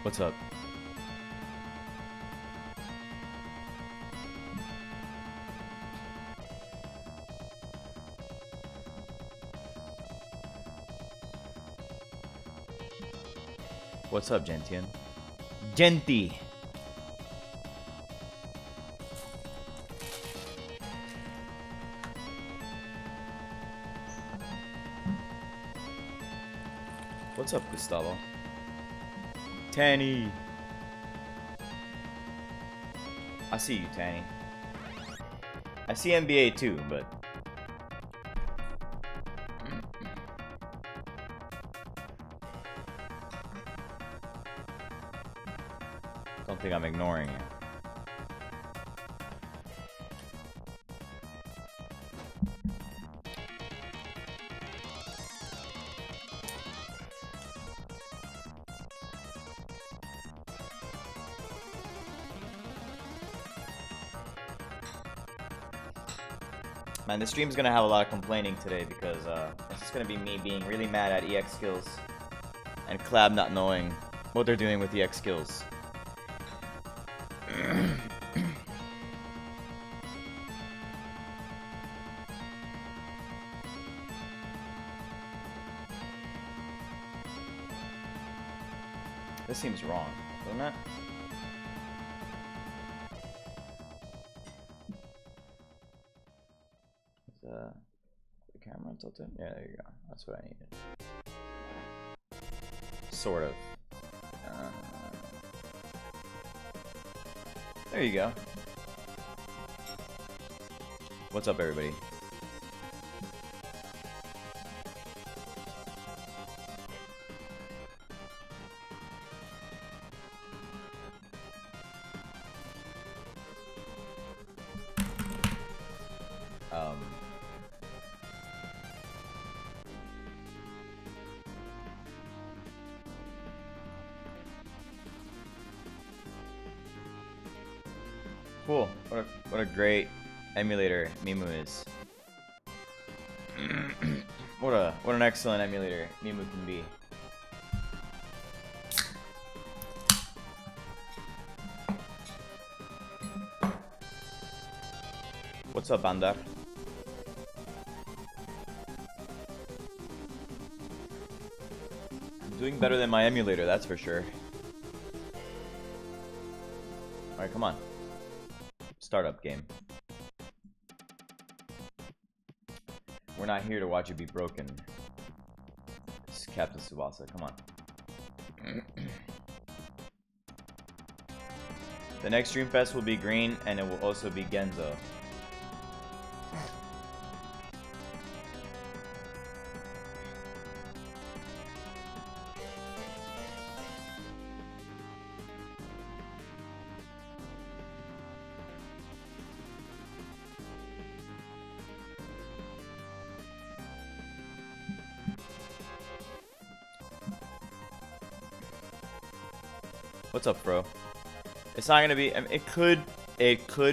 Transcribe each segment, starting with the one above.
What's up? What's up, Gentian? Genti! What's up, Gustavo? Tanny! I see you, Tanny. I see NBA too, but... don't think I'm ignoring you. Man, this stream's gonna have a lot of complaining today because it's just gonna be me being really mad at EX skills and Clab not knowing what they're doing with EX skills. This seems wrong, doesn't it? The camera tilted? Yeah, there you go. That's what I needed. Sort of. There you go. What's up, everybody? Cool. What a great emulator Mimu is. what an excellent emulator Mimu can be. What's up, Bandar? I'm doing better than my emulator, that's for sure. Alright, come on. Startup game. We're not here to watch it be broken. It's Captain Tsubasa, come on. The next Dream Fest will be green and it will also be Genzo. What's up, bro? It's not gonna be. I mean, it could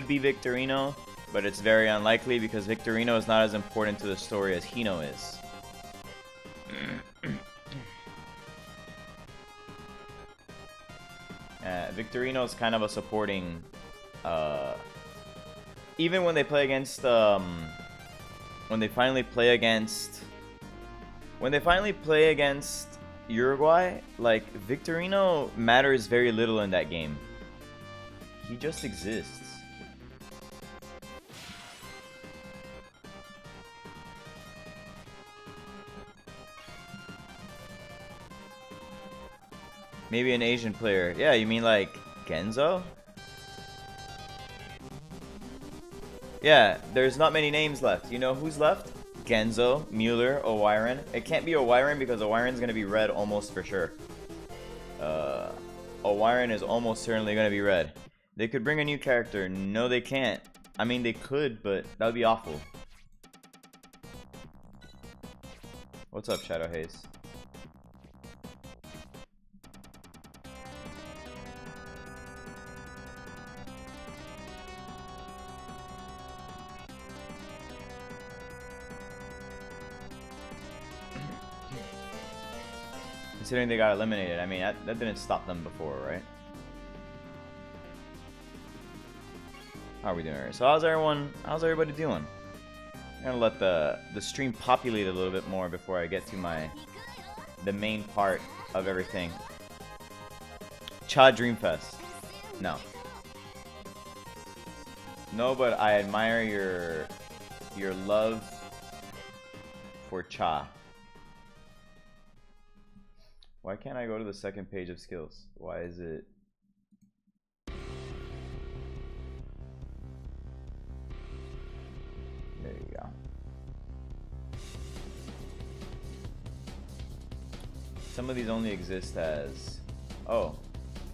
be Victorino, but it's very unlikely because Victorino is not as important to the story as Hino is. Victorino is kind of a supporting. Even when they play against, when they finally play against Uruguay, like, Victorino matters very little in that game. He just exists. Maybe an Asian player. Yeah, you mean like Genzo? Yeah, there's not many names left. You know who's left? Genzo, Mueller, Owyron. It can't be Owyron because Owyron's gonna be red almost for sure. Owyron is almost certainly gonna be red. They could bring a new character. No, they can't. I mean, they could, but that would be awful. What's up, Shadow Haze? Considering they got eliminated. I mean, that didn't stop them before, right? How are we doing here? So how's everybody doing? I'm gonna let the stream populate a little bit more before I get to the main part of everything. Cha Dreamfest. No. No, but I admire your love for Cha. Why can't I go to the second page of skills? Why is it? There you go. Some of these only exist as... Oh.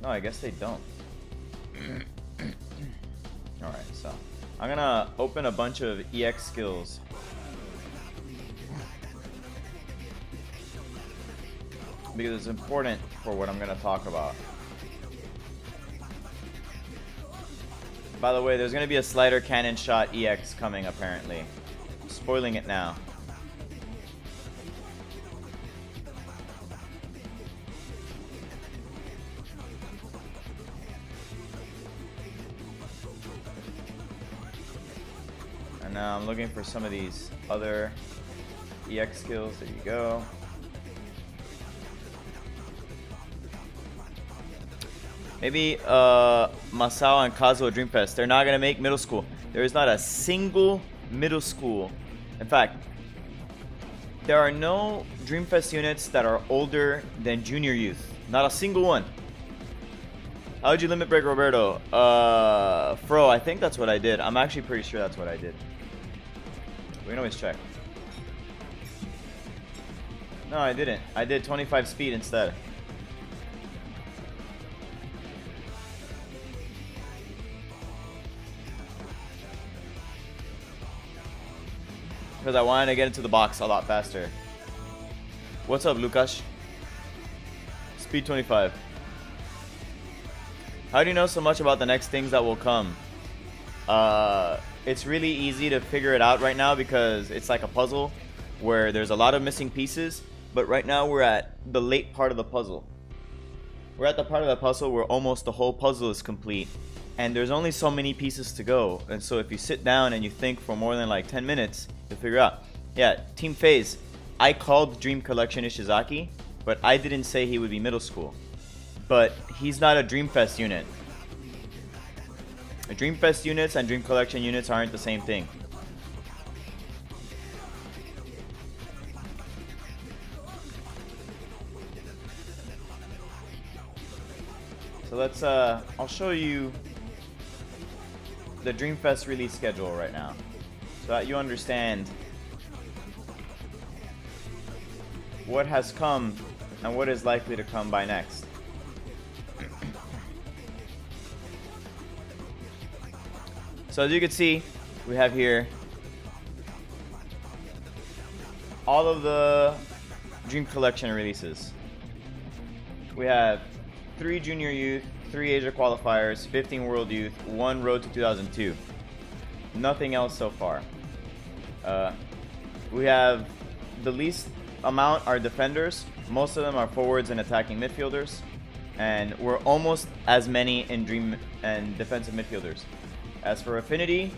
No, I guess they don't. Alright, so I'm gonna open a bunch of EX skills. Because it's important for what I'm gonna talk about. By the way, there's gonna be a slider cannon shot EX coming apparently. I'm spoiling it now. And now I'm looking for some of these other EX skills. There you go. Maybe Masao and Kazuo Dreamfest. They're not gonna make middle school. There is not a single middle school. In fact, there are no Dreamfest units that are older than junior youth. Not a single one. How would you limit break, Roberto? Fro, I think that's what I did. I'm actually pretty sure that's what I did. We can always check. No, I didn't. I did 25 speed instead. Because I wanted to get into the box a lot faster. What's up, Lukash? Speed 25. How do you know so much about the next things that will come? It's really easy to figure it out right now because it's like a puzzle where there's a lot of missing pieces. But right now we're at the late part of the puzzle. We're at the part of the puzzle where almost the whole puzzle is complete. And there's only so many pieces to go. And so if you sit down and you think for more than like 10 minutes, you'll figure out. Yeah, Team FaZe. I called Dream Collection Ishizaki, but I didn't say he would be middle school. But he's not a Dreamfest unit. Dreamfest units and Dream Collection units aren't the same thing. So let's, I'll show you the Dreamfest release schedule right now, so that you understand what has come and what is likely to come by next. So as you can see, we have here all of the Dream Collection releases. We have 3 Junior Youth, 3 Asia Qualifiers, 15 World Youth, 1 Road to 2002. Nothing else so far. We have the least amount are defenders. Most of them are forwards and attacking midfielders. And we're almost as many in Dream and defensive midfielders. As for affinity,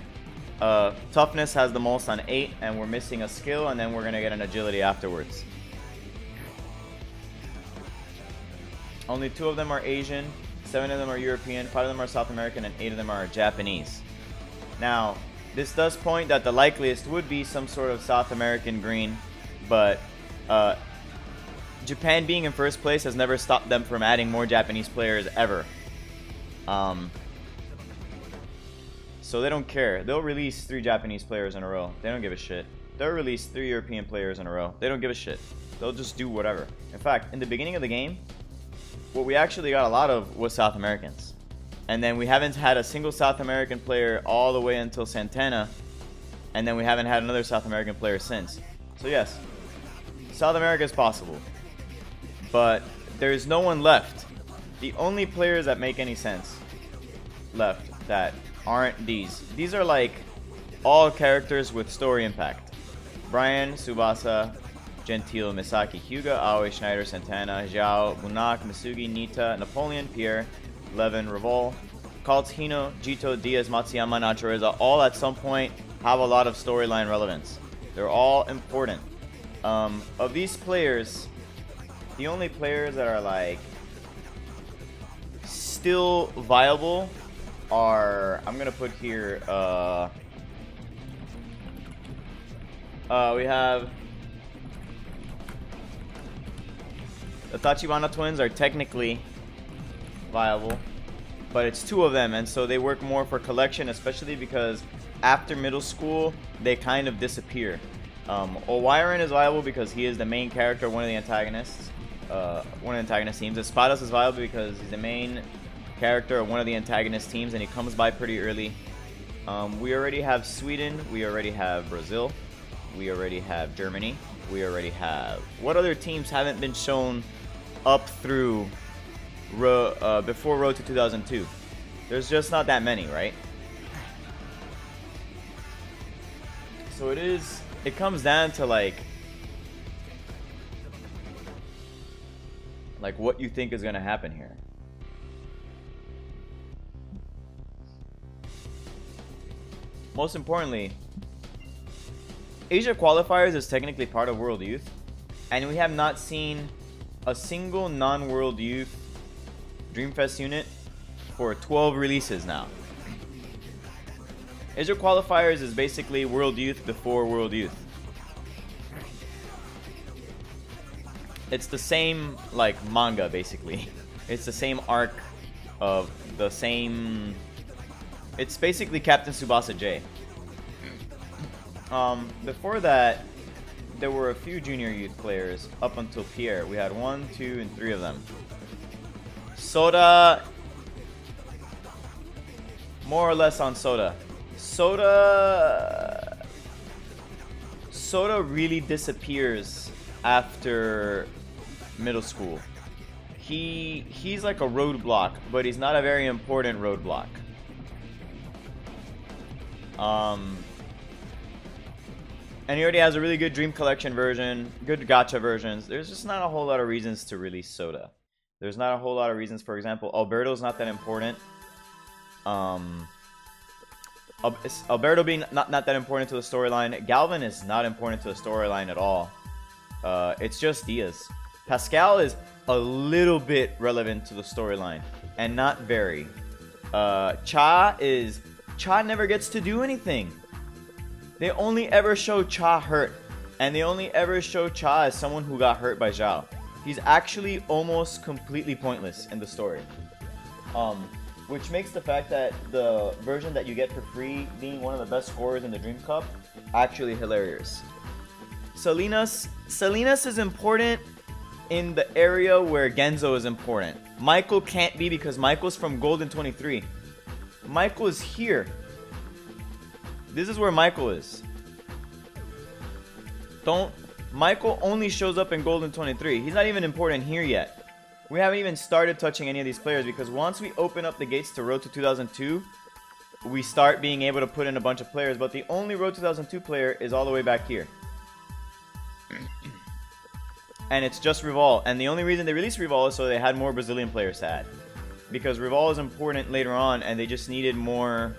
toughness has the most on 8, and we're missing a skill, and then we're gonna get an agility afterwards. Only 2 of them are Asian, 7 of them are European, 5 of them are South American, and 8 of them are Japanese. Now, this does point that the likeliest would be some sort of South American green, but Japan being in first place has never stopped them from adding more Japanese players ever. So they don't care. They'll release 3 Japanese players in a row. They don't give a shit. They'll release 3 European players in a row. They don't give a shit. They'll just do whatever. In fact, in the beginning of the game, what we actually got a lot of was South Americans. And then we haven't had a single South American player all the way until Santana. And then we haven't had another South American player since. So yes, South America is possible. But there's no one left. The only players that make any sense left that aren't these. These are like all characters with story impact. Brian, Tsubasa, Gentile, Misaki, Hyuga, Aoi, Schneider, Santana, Zhao, Bunak, Misugi, Nita, Napoleon, Pierre, Levin, Revol, Kaltz, Hino, Jito, Diaz, Matsuyama, Nachoriza, all at some point have a lot of storyline relevance. They're all important. Of these players, the only players that are like still viable are, I'm gonna put here, we have the Tachibana twins are technically viable, but it's two of them, and so they work more for collection, especially because after middle school they kind of disappear. Owiren is viable because he is the main character of one of the antagonists, one of the antagonist teams. Espadas is viable because he's the main character of one of the antagonist teams, and he comes by pretty early. We already have Sweden, we already have Brazil, we already have Germany, we already have... What other teams haven't been shown up through before Road to 2002? There's just not that many, right? So it comes down to like what you think is gonna happen here. Most importantly, Asia qualifiers is technically part of World Youth, and we have not seen a single non-World Youth Dreamfest unit for 12 releases now. Asia qualifiers is basically World Youth before World Youth. It's the same like manga basically. It's the same arc of the same. It's basically Captain Tsubasa J. Before that, there were a few junior youth players up until Pierre. We had 1, 2, and 3 of them. Soda, more or less on Soda. Soda really disappears after middle school. He's like a roadblock, but he's not a very important roadblock. And he already has a really good Dream Collection version, good gacha versions. There's just not a whole lot of reasons to release Soda. There's not a whole lot of reasons. For example, Alberto's not that important. Alberto being not that important to the storyline. Galvin is not important to the storyline at all. It's just Diaz. Pascal is a little bit relevant to the storyline, and not very. Cha never gets to do anything. They only ever show Cha hurt, and they only ever show Cha as someone who got hurt by Zhao. He's actually almost completely pointless in the story. Which makes the fact that the version that you get for free being one of the best scorers in the Dream Cup actually hilarious. Salinas is important in the area where Genzo is important. Michael can't be because Michael's from Golden 23. Michael is here. This is where Michael is. Michael only shows up in Golden 23. He's not even important here yet. We haven't even started touching any of these players because once we open up the gates to Road to 2002, we start being able to put in a bunch of players. But the only Road 2002 player is all the way back here. And it's just Revol. And the only reason they released Revol is so they had more Brazilian players to add. Because Revol is important later on and they just needed more...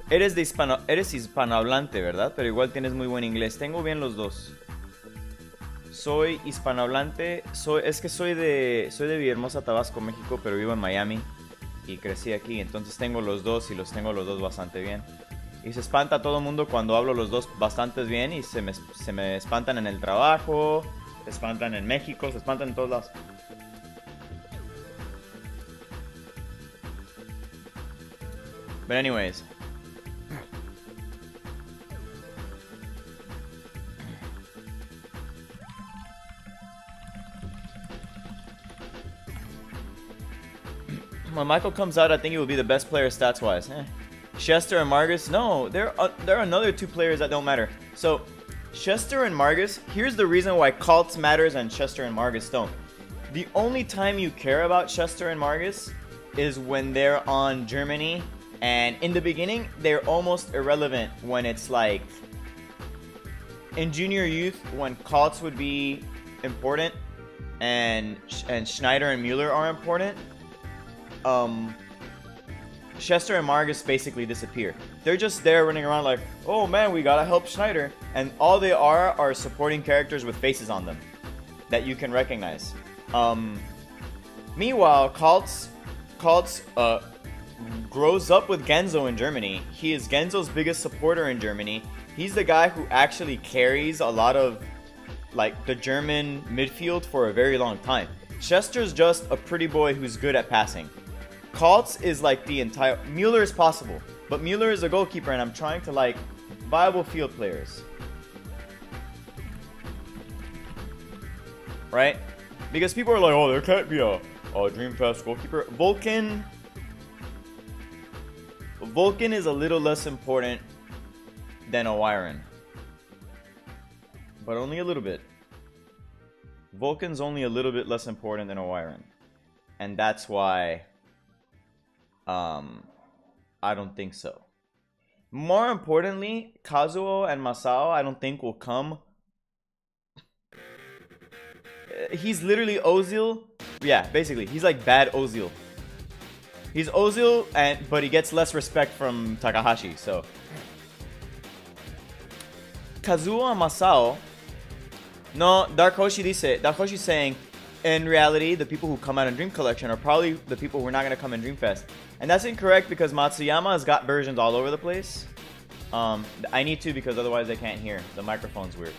Eres hispanohablante, ¿verdad? Pero igual tienes muy buen inglés. Tengo bien los dos. Soy hispanohablante. Es que soy de Villahermosa, Tabasco, México, pero vivo en Miami. Y crecí aquí. Entonces tengo los dos y los tengo los dos bastante bien. Y se espanta a todo el mundo cuando hablo los dos bastante bien. Y se me espantan en el trabajo. Se espantan en México. Se espantan en todos lados. But anyways... When Michael comes out, I think he will be the best player stats-wise. Chester and Margus? No, there are another 2 players that don't matter. So, Chester and Margus, here's the reason why Kaltz matters and Chester and Margus don't. The only time you care about Chester and Margus is when they're on Germany, and in the beginning, they're almost irrelevant when it's like in junior youth, when Kaltz would be important and Schneider and Mueller are important, Chester and Margus basically disappear. They're just there running around like, oh man, we gotta help Schneider. And all they are supporting characters with faces on them that you can recognize. Meanwhile, Kaltz grows up with Genzo in Germany. He is Genzo's biggest supporter in Germany. He's the guy who actually carries a lot of like the German midfield for a very long time. Chester's just a pretty boy who's good at passing. Kaltz is like the entire... Mueller is possible, but Mueller is a goalkeeper, and I'm trying to like viable field players. Right? Because people are like, oh, there can't be a Dreamfest goalkeeper. Vulcan is a little less important than Owyron. But only a little bit. Vulcan's only a little bit less important than Owyron. And that's why I don't think so. More importantly, Kazuo and Masao I don't think will come. He's literally Ozil. Yeah, basically. He's like bad Ozil. He's Ozil, but he gets less respect from Takahashi, so. Kazuo and Masao. No, Dark Hoshi's saying, in reality, the people who come out in Dream Collection are probably the people who are not going to come in Dreamfest. And that's incorrect because Matsuyama has got versions all over the place. I need to because otherwise I can't hear. The microphone's weird.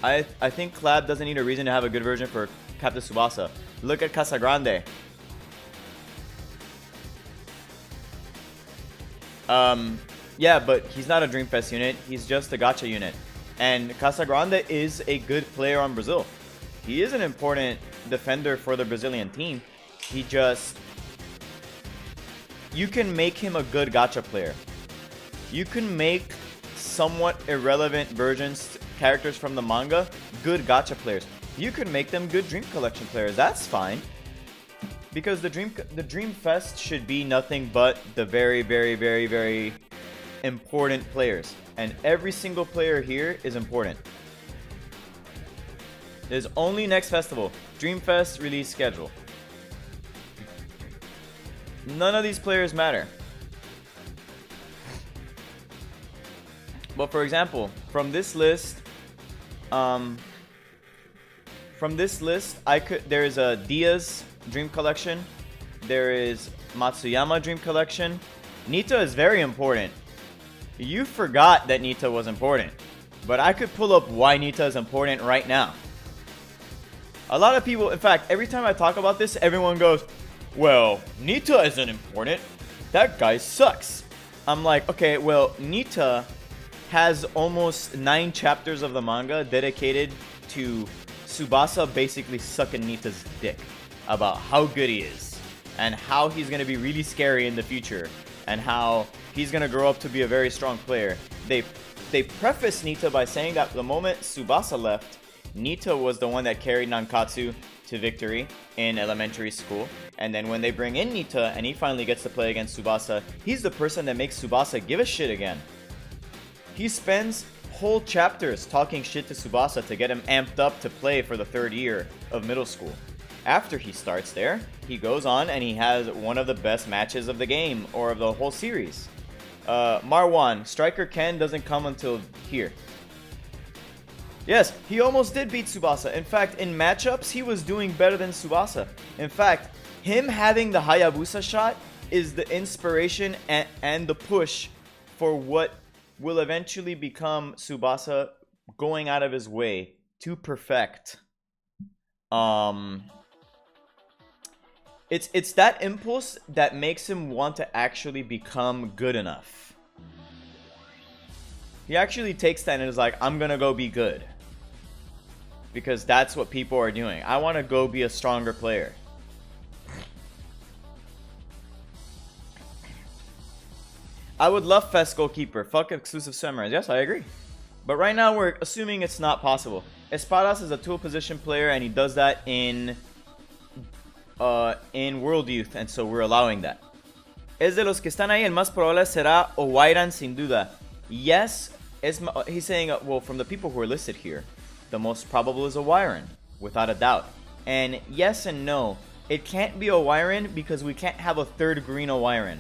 I think Clad doesn't need a reason to have a good version for Captain Tsubasa. Look at Casagrande. Yeah, but he's not a Dreamfest unit. He's just a gacha unit. And Casagrande is a good player on Brazil. He is an important defender for the Brazilian team. He just... You can make him a good gacha player. You can make somewhat irrelevant versions, characters from the manga, good gacha players. You can make them good Dream Collection players. That's fine. Because the Dreamfest should be nothing but the very, very, very, very important players. And every single player here is important. There's only next festival. Dreamfest release schedule. None of these players matter. But for example, from this list, there is a Diaz Dream Collection. There is Matsuyama Dream Collection. Nita is very important. You forgot that Nita was important. But I could pull up why Nita is important right now. A lot of people, in fact, every time I talk about this, everyone goes, well, Nita isn't important. That guy sucks. I'm like, okay, well, Nita has almost 9 chapters of the manga dedicated to Tsubasa basically sucking Nita's dick about how good he is and how he's going to be really scary in the future and how he's going to grow up to be a very strong player. They preface Nita by saying that the moment Tsubasa left, Nita was the one that carried Nankatsu to victory in elementary school. And then when they bring in Nita and he finally gets to play against Tsubasa, he's the person that makes Tsubasa give a shit again. He spends whole chapters talking shit to Tsubasa to get him amped up to play for the 3rd year of middle school. After he starts there, he goes on and he has one of the best matches of the game or of the whole series. Marwan, Striker Ken doesn't come until here. Yes, he almost did beat Tsubasa. In fact, in matchups, he was doing better than Tsubasa. In fact, him having the Hayabusa shot is the inspiration and the push for what will eventually become Tsubasa going out of his way to perfect. It's that impulse that makes him want to actually become good enough. He actually takes that and is like, I'm gonna go be good. Because that's what people are doing. I want to go be a stronger player. I would love Fest goalkeeper. Fuck exclusive samurais. Yes, I agree. But right now we're assuming it's not possible. Espadas is a tool position player and he does that in World Youth, and so we're allowing that. Es de los que están ahí, el más probable será Owyran sin duda. Yes, he's saying, well, from the people who are listed here, the most probable is a Wyron, without a doubt. And yes and no. It can't be a Wyron because we can't have a third green Wyron.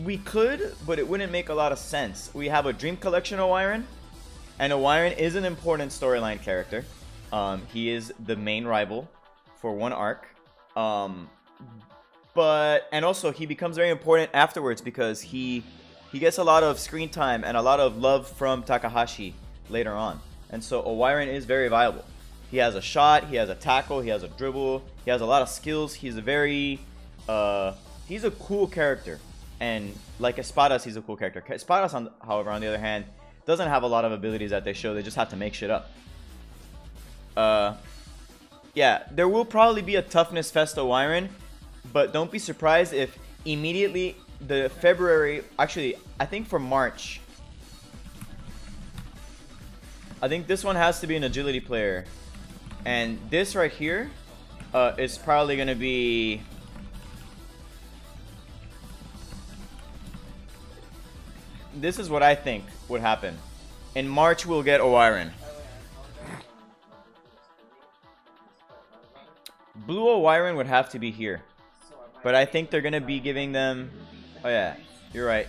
We could, but it wouldn't make a lot of sense. We have a Dream Collection Wyron, and Wyron is an important storyline character. He is the main rival for one arc. And also he becomes very important afterwards because he gets a lot of screen time and a lot of love from Takahashi later on. And so Wyron is very viable. He has a shot, he has a tackle, he has a dribble, he has a lot of skills. He's a very he's a cool character. And like Espadas, he's a cool character. Espadas, however, on the other hand, doesn't have a lot of abilities that they show. They just have to make shit up. Yeah, there will probably be a Toughness Festo Wyron, but don't be surprised if immediately the February, actually, I think for March, I think this one has to be an agility player. And this right here is probably going to be... This is what I think would happen. In March, we'll get Wyron. Blue Wyron would have to be here. But I think they're going to be giving them... Oh yeah, you're right.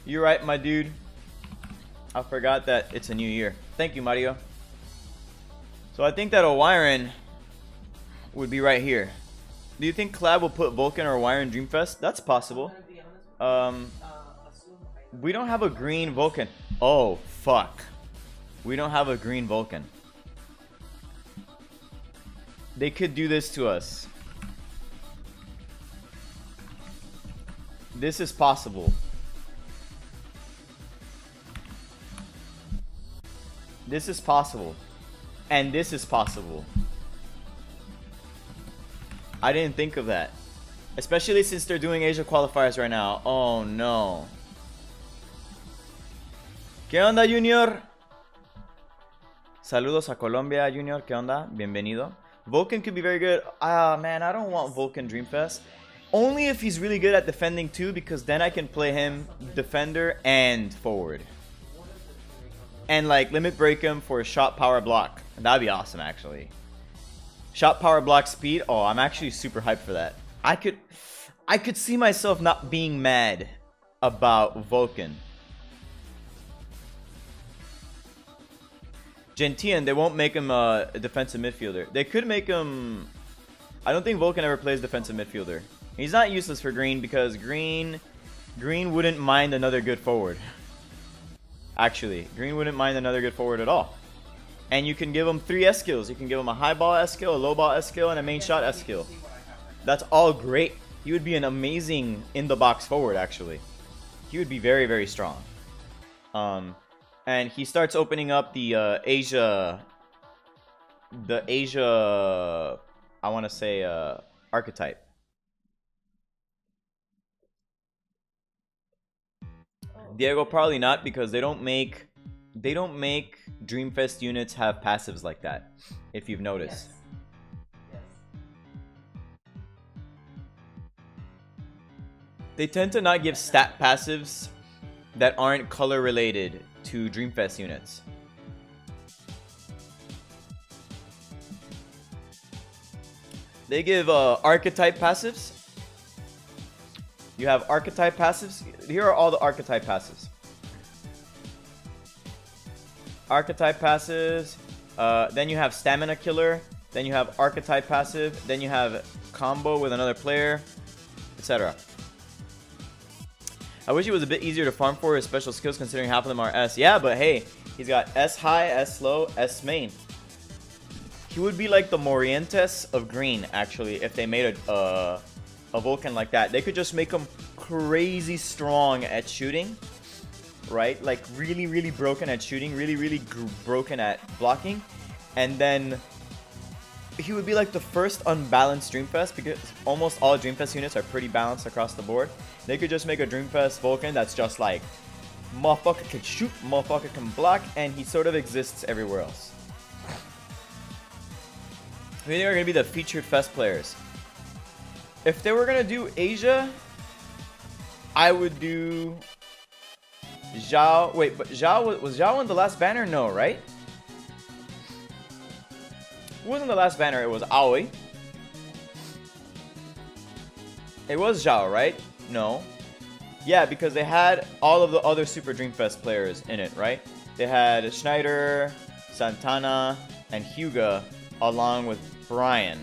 You're right, my dude. I forgot that it's a new year. Thank you, Mario. So I think that Wyron would be right here. Do you think Collab will put Vulcan or Wyron Dreamfest? That's possible. We don't have a green Vulcan. Oh, fuck. We don't have a green Vulcan. They could do this to us. This is possible. This is possible. And this is possible. I didn't think of that. Especially since they're doing Asia qualifiers right now. Oh no. ¿Qué onda, Junior? Saludos a Colombia, Junior. ¿Qué onda? Bienvenido. Vulcan could be very good. Ah, man, I don't want Vulcan Dreamfest. Only if he's really good at defending too, because then I can play him defender and forward. And like limit break him for a shot power block. That'd be awesome, actually. Shot power block speed. Oh, I'm actually super hyped for that. I could see myself not being mad about Vulcan. Gentian, they won't make him a defensive midfielder. They could make him... I don't think Vulcan ever plays defensive midfielder. He's not useless for green because green wouldn't mind another good forward. Actually, green wouldn't mind another good forward at all. And you can give him 3 S skills. You can give him a high ball S skill, a low ball S skill, and a main shot S skill. That's all great. He would be an amazing in-the-box forward, actually. He would be very, very strong. And he starts opening up the Asia, I want to say, archetype. Diego, probably not, because they don't make Dreamfest units have passives like that, if you've noticed. Yes. They tend to not give stat passives that aren't color related to Dreamfest units. They give archetype passives. You have archetype passives. Here are all the archetype passives. Archetype passives. Then you have stamina killer. Then you have archetype passive. Then you have combo with another player, etc. I wish it was a bit easier to farm for his special skills, considering half of them are S. Yeah, but hey, he's got S high, S low, S main. He would be like the Morientes of green, actually, if they made a Vulcan like that. They could just make him crazy strong at shooting, right? Like really, really broken at shooting, really, really broken at blocking. And then he would be like the first unbalanced Dreamfest, because almost all Dreamfest units are pretty balanced across the board. They could just make a Dreamfest Vulcan that's just like, motherfucker can shoot, motherfucker can block, and he sort of exists everywhere else. Who do you think are going to be the featured Fest players? If they were going to do Asia, I would do Zhao. Wait, but Zhao was Zhao in the last banner? No, right? Who was in the last banner? It was Aoi. It was Zhao, right? No. Yeah, because they had all of the other Super Dreamfest players in it, right? They had Schneider, Santana, and Hyuga, along with Brian.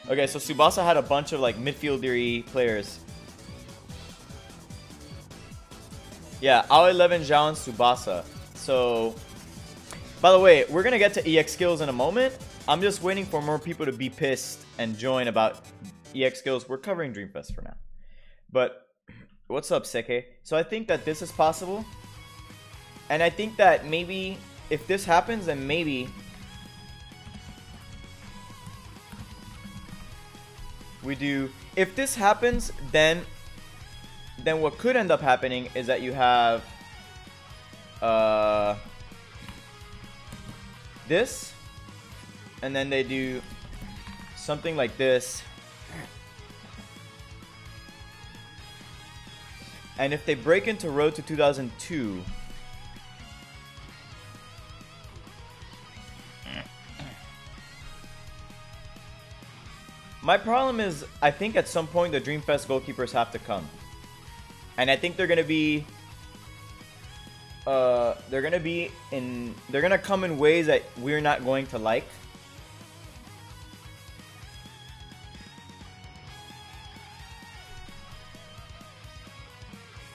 Okay, so Tsubasa had a bunch of like midfieldery players. Yeah, Aoi, Levin, Zhao, and Tsubasa. So, by the way, we're gonna get to EX skills in a moment. I'm just waiting for more people to be pissed and join about EX skills. We're covering Dreamfest for now. But, what's up, Seke? So I think that this is possible. And I think that maybe, if this happens, then maybe we do... If this happens, then what could end up happening is that you have this, and then they do something like this. And if they break into Road to 2002, my problem is, I think at some point the Dreamfest goalkeepers have to come. And I think they're gonna be they're gonna come in ways that we're not going to like.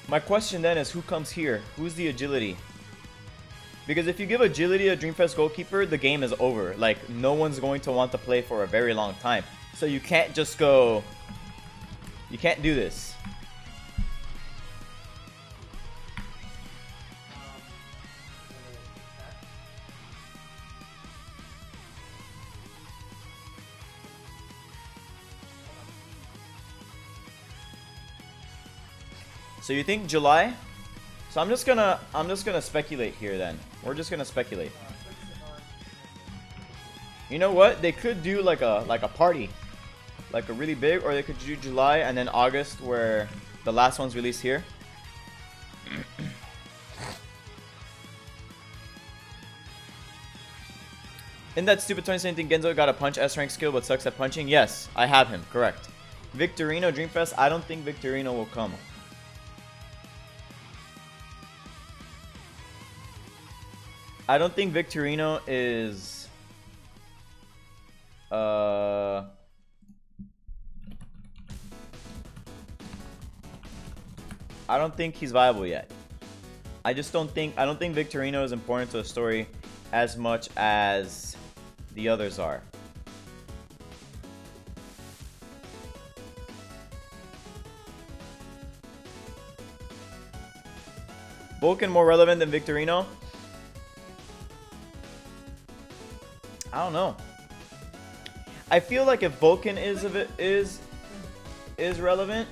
My question then is, who comes here? Who's the agility? Because if you give agility to Dreamfest goalkeeper, the game is over. Like, no one's going to want to play for a very long time. So you can't just go... You can't do this. So you think July? So I'm just gonna speculate here then. We're just gonna speculate. You know what? They could do like a party. Like a really big, or they could do July and then August where the last one's released here. In that stupid 2017 Genzo got a punch S rank skill but sucks at punching? Yes, I have him, correct. Victorino Dreamfest, I don't think Victorino will come. I don't think Victorino is I don't think he's viable yet. I don't think Victorino is important to the story as much as the others are. Vulcan more relevant than Victorino? I don't know. I feel like if Vulcan is relevant,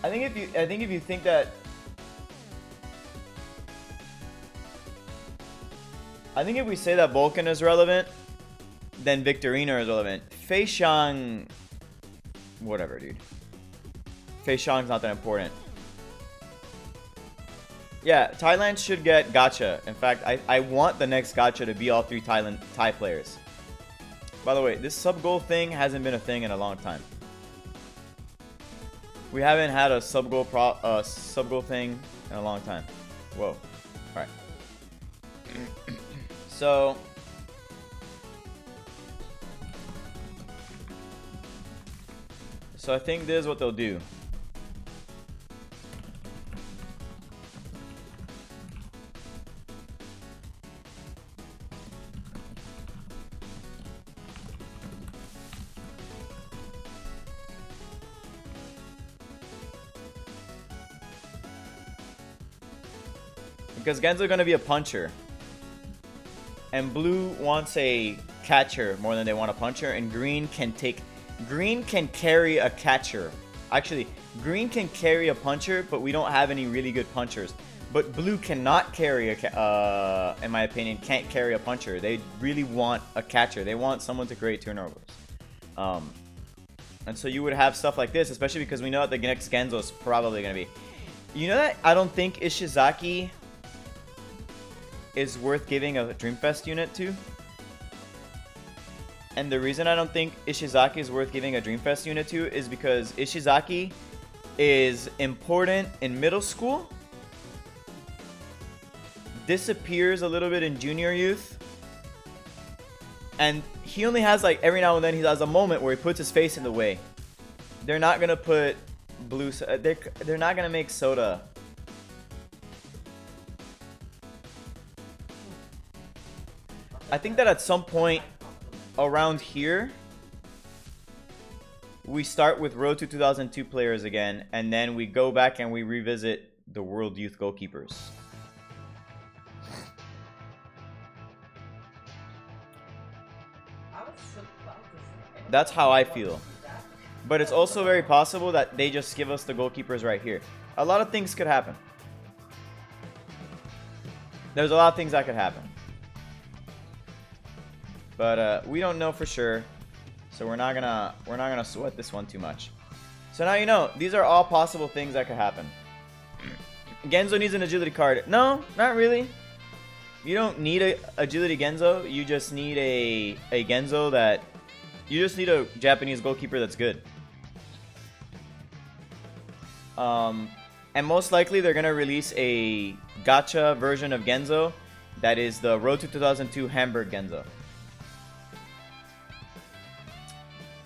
I think if you think that, I think if we say that Vulcan is relevant, then Victorino is relevant. Fei Xiang, whatever, dude. Fei Xiang's not that important. Yeah, Thailand should get gacha. In fact, I want the next gacha to be all three Thai players. By the way, this sub-goal thing hasn't been a thing in a long time. We haven't had a sub-goal thing in a long time. Whoa. Alright. So I think this is what they'll do. Because Genzo's gonna be a puncher. And blue wants a catcher more than they want a puncher, and green can carry a catcher. Actually, green can carry a puncher, but we don't have any really good punchers. But blue cannot carry in my opinion, can't carry a puncher. They really want a catcher. They want someone to create turnovers. And so you would have stuff like this, especially because we know that the next Genzo is probably going to be. You know that I don't think Ishizaki is worth giving a Dreamfest unit to? And the reason I don't think Ishizaki is worth giving a Dreamfest unit to is because Ishizaki is important in middle school, disappears a little bit in junior youth, and he only has like every now and then he has a moment where he puts his face in the way. They're not gonna put blue. They're not gonna make soda. I think that at some point around here, we start with Road to 2002 players again, and then we go back and we revisit the World Youth Goalkeepers. That's how I feel. But it's also very possible that they just give us the goalkeepers right here. A lot of things could happen. There's a lot of things that could happen. But we don't know for sure. So we're not gonna sweat this one too much. So now you know, these are all possible things that could happen. Genzo needs an agility card. No, not really. You don't need a agility Genzo. You just need a Genzo that... You just need a Japanese goalkeeper that's good. And most likely they're going to release a gacha version of Genzo that is the Road to 2002 Hamburg Genzo.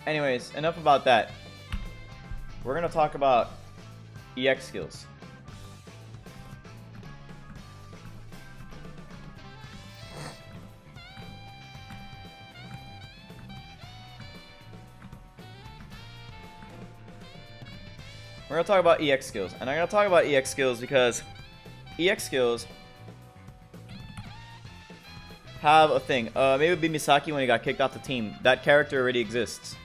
Anyways, enough about that. We're going to talk about EX skills. We're going to talk about EX skills. And I'm going to talk about EX skills because EX skills have a thing. Maybe it would be Misaki when he got kicked off the team. That character already exists.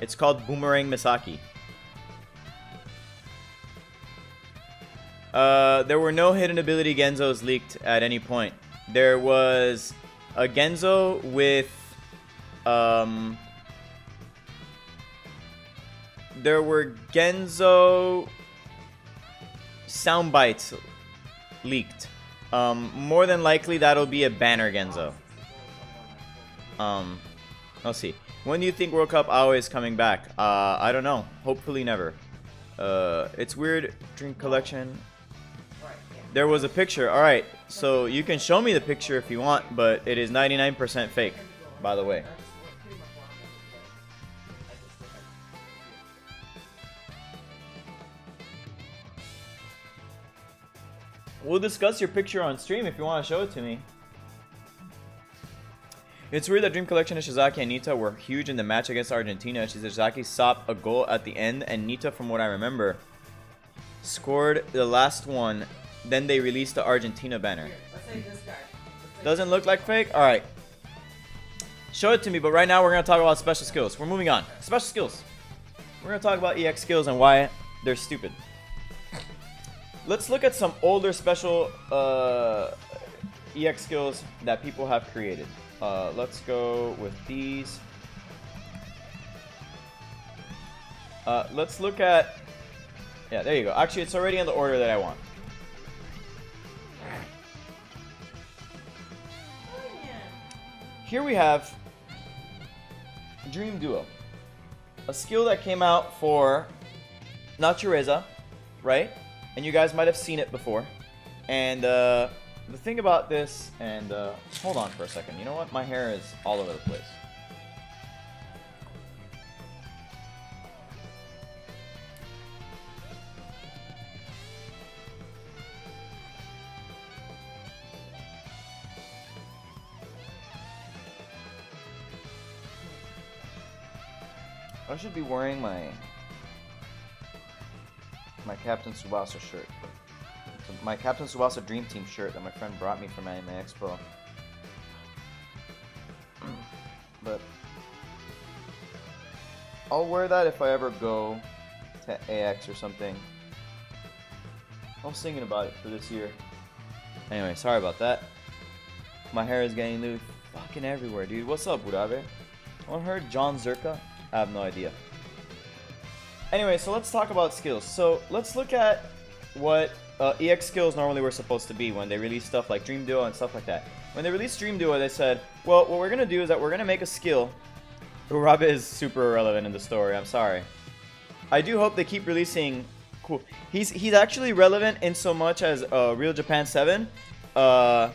It's called Boomerang Misaki. There were no hidden ability Genzos leaked at any point. There was a Genzo with... there were Genzo sound bites leaked. More than likely that'll be a banner Genzo. Let's see. When do you think World Cup AOE is coming back? I don't know. Hopefully never. It's weird. Drink collection. There was a picture. Alright, so you can show me the picture if you want, but it is 99% fake, by the way. We'll discuss your picture on stream if you want to show it to me. It's weird that Dream Collection Ishizaki and Nita were huge in the match against Argentina. Ishizaki sopped a goal at the end, and Nita, from what I remember, scored the last one. Then they released the Argentina banner. Doesn't look like fake? Alright. Show it to me, but right now we're going to talk about special skills. We're moving on. Special skills. We're going to talk about EX skills and why they're stupid. Let's look at some older special EX skills that people have created. Let's go with these. Let's look at... Yeah, there you go. Actually, it's already in the order that I want. Here we have Dream Duo. A skill that came out for Natureza, right? And you guys might have seen it before. And the thing about this, and hold on for a second. You know what? My hair is all over the place. I should be wearing my Captain Tsubasa shirt. My Captain Tsubasa Dream Team shirt that my friend brought me from Anime Expo. But I'll wear that if I ever go to AX or something. I was thinking about it for this year. Anyway, sorry about that. My hair is getting loose fucking everywhere, dude. What's up, Burabe? I heard John Zerka. I have no idea. Anyway, so let's talk about skills. So let's look at what EX skills normally were supposed to be when they released stuff like Dream Duo and stuff like that. When they released Dream Duo, they said, well, what we're going to do is that we're going to make a skill. Urabe is super irrelevant in the story, I'm sorry. I do hope they keep releasing cool. He's actually relevant in so much as Real Japan 7. And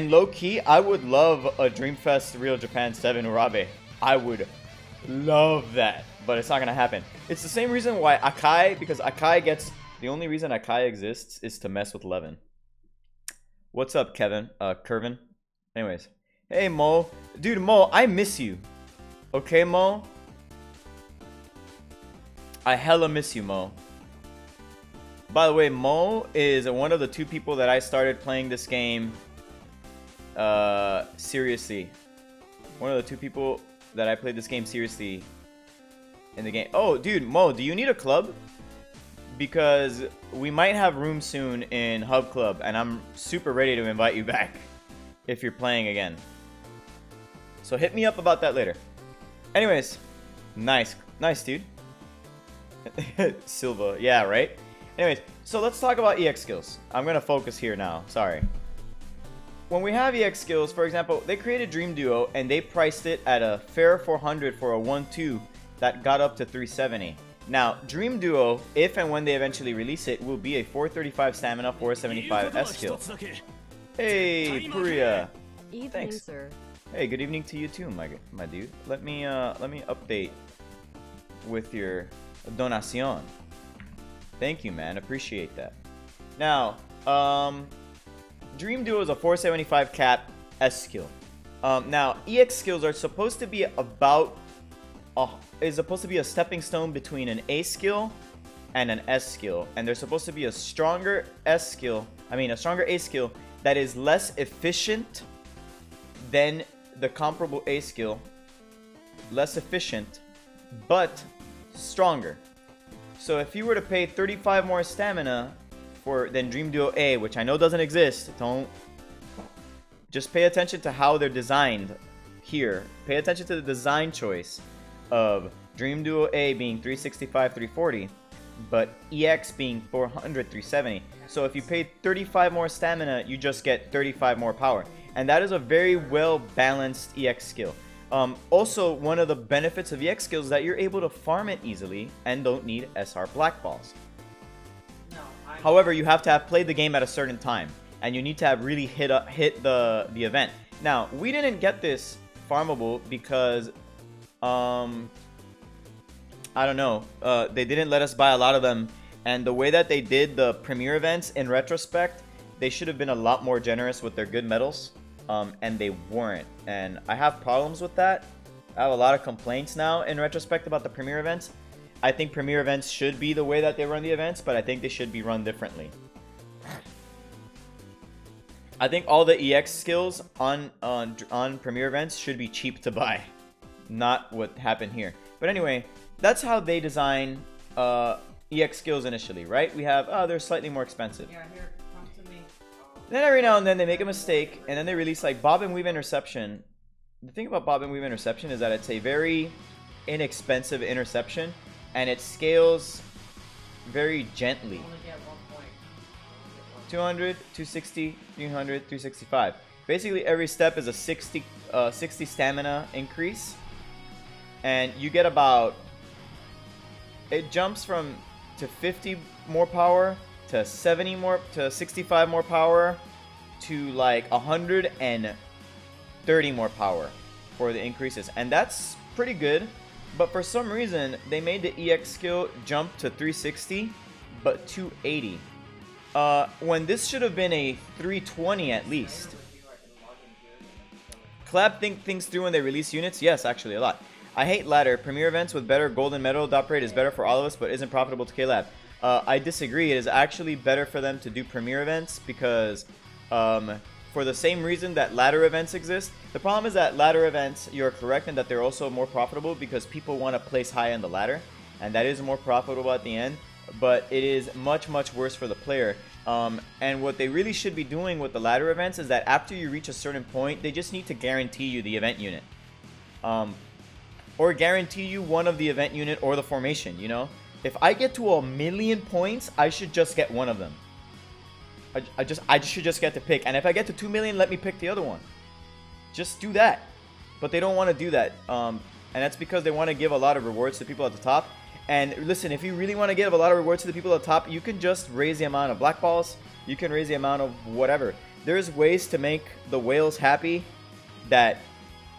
low-key, I would love a Dreamfest Real Japan 7 Urabe. I would love that, but it's not going to happen. It's the same reason why Akai, because Akai gets... The only reason Akai exists is to mess with Levin. What's up, Kevin? Kervin? Anyways. Hey, Mo. Dude, Mo, I miss you. Okay, Mo? I hella miss you, Mo. By the way, Mo is one of the 2 people that I started playing this game seriously. One of the 2 people that I played this game seriously in the game. Oh, dude, Mo, do you need a club? Because we might have room soon in Hub Club, and I'm super ready to invite you back if you're playing again. So hit me up about that later. Anyways, nice, dude. Silva, yeah, right? Anyways, so let's talk about EX skills. I'm gonna focus here now, sorry. When we have EX skills, for example, they created Dream Duo, and they priced it at a fair 400 for a 1-2 that got up to 370. Now, Dream Duo, if and when they eventually release it, will be a 435 stamina, 475 S skill. Hey, Puria. Thanks. Sir. Hey, good evening to you too, my dude. Let me update with your donacion. Thank you, man. Appreciate that. Now, Dream Duo is a 475 cap S skill. Now, EX skills are supposed to be about is supposed to be a stepping stone between an A skill and an S skill, and they're supposed to be a stronger a stronger A skill that is less efficient than the comparable A skill, less efficient, but stronger. So if you were to pay 35 more stamina than Dream Duo A, which I know doesn't exist, just pay attention to how they're designed here. Pay attention to the design choice of Dream Duo A being 365, 340, but EX being 400, 370. So if you pay 35 more stamina, you just get 35 more power. And that is a very well balanced EX skill. Also, one of the benefits of EX skills is that you're able to farm it easily and don't need SR black balls. However, you have to have played the game at a certain time, and you need to have really hit the event. Now, we didn't get this farmable because I don't know. They didn't let us buy a lot of them, and the way that they did the premiere events, in retrospect, they should have been a lot more generous with their good medals, and they weren't. And I have problems with that. I have a lot of complaints now in retrospect about the premiere events. I think premiere events should be the way that they run the events, but I think they should be run differently. I think all the EX skills on premiere events should be cheap to buy, not what happened here. But anyway, that's how they design EX skills initially, right? We have, they're slightly more expensive. Yeah, here, come to me. Then every now and then they make a mistake, and then they release like Bob and Weave Interception. The thing about Bob and Weave Interception is that it's a very inexpensive interception, and it scales very gently. Only get 1 point. 200, 260, 300, 365. Basically, every step is a 60 stamina increase, and you get about, it jumps to 50 more power to 70 more to 65 more power to like 130 more power for the increases, and that's pretty good. But for some reason, they made the EX skill jump to 360, but 280. When this should have been a 320 at least. Collab think things through when they release units? Yes, actually a lot. I hate ladder. Premier events with better golden medal dot rate is better for all of us, but isn't profitable to K-Lab. I disagree. It is actually better for them to do premier events because for the same reason that ladder events exist. The problem is that ladder events, you're correct in that they're also more profitable because people want to place high on the ladder, and that is more profitable at the end, but it is much, much worse for the player. And what they really should be doing with the ladder events is that after you reach a certain point, they just need to guarantee you the event unit. or guarantee you one of the event unit or the formation, you know? If I get to 1,000,000 points, I should just get one of them. I should just get to pick. And if I get to 2,000,000, let me pick the other one. Just do that. But they don't want to do that. And that's because they want to give a lot of rewards to people at the top. And listen, if you really want to give a lot of rewards to the people at the top, you can just raise the amount of black balls. You can raise the amount of whatever. There's ways to make the whales happy that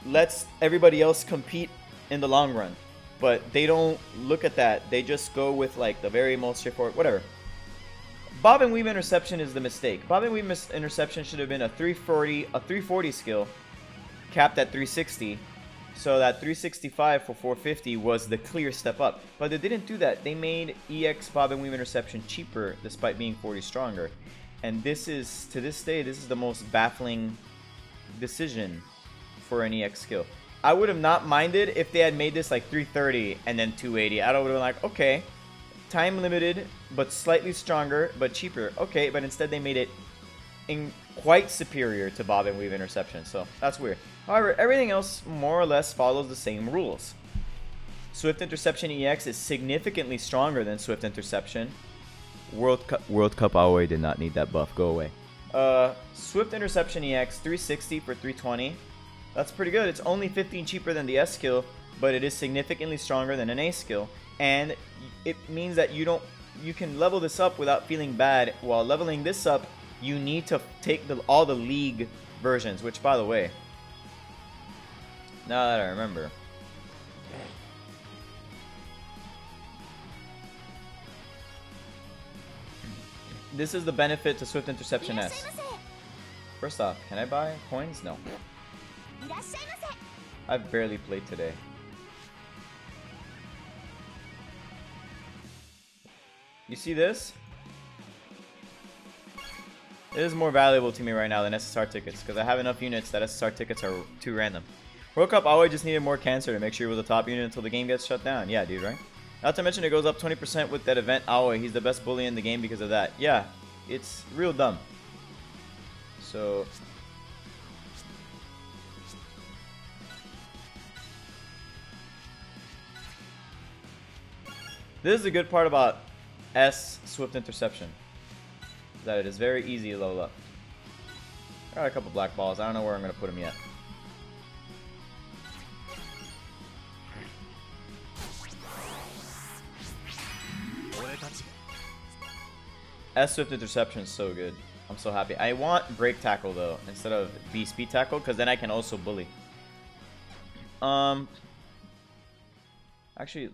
lets everybody else compete in the long run. But they don't look at that. They just go with like the very most straightforward, whatever. Bob and weave interception is the mistake. Bob and weave interception should have been a 340 skill, capped at 360. So that 365 for 450 was the clear step up. But they didn't do that. They made EX Bob and weave interception cheaper despite being 40 stronger. And this is, to this day, this is the most baffling decision for an EX skill. I would have not minded if they had made this like 330 and then 280. I would have been like, okay, time limited, but slightly stronger, but cheaper. Okay, but instead they made it quite superior to Bob and weave interception. So that's weird. However, everything else more or less follows the same rules. Swift Interception EX is significantly stronger than Swift Interception. World Cup Aoi did not need that buff. Go away. Swift Interception EX 360 for 320. That's pretty good. It's only 15 cheaper than the S skill, but it is significantly stronger than an A skill. And it means that you can level this up without feeling bad. While leveling this up, you need to take all the league versions, which, by the way, now that I remember, this is the benefit to Swift Interception S. First off, can I buy coins? No. I've barely played today. You see this? It is more valuable to me right now than SSR tickets because I have enough units that SSR tickets are too random. World Cup Aoi just needed more cancer to make sure he was the top unit until the game gets shut down. Yeah, dude, right? Not to mention it goes up 20% with that event Aoi. He's the best bully in the game because of that. Yeah, it's real dumb. So this is the good part about S Swift Interception, that it is very easy to level up. I got a couple black balls. I don't know where I'm going to put them yet. S Swift Interception is so good. I'm so happy. I want Break Tackle though instead of B Speed Tackle because then I can also bully. Actually,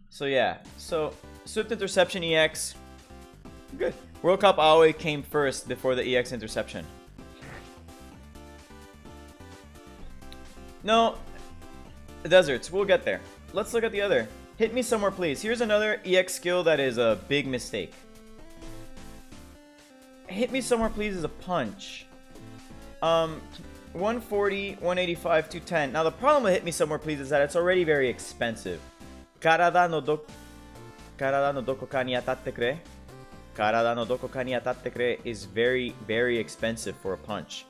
so yeah. So Swift Interception EX, good. World Cup Aoi came first before the EX Interception. No, Deserts. We'll get there. Let's look at the other. Hit Me Somewhere Please. Here's another EX skill that is a big mistake. Hit Me Somewhere Please is a punch. 140, 185, 210. Now the problem with Hit Me Somewhere Please is that it's already very expensive. Karada no doko ka ni atatte kure. Karada no doko ka ni atatte kure is very, very expensive for a punch.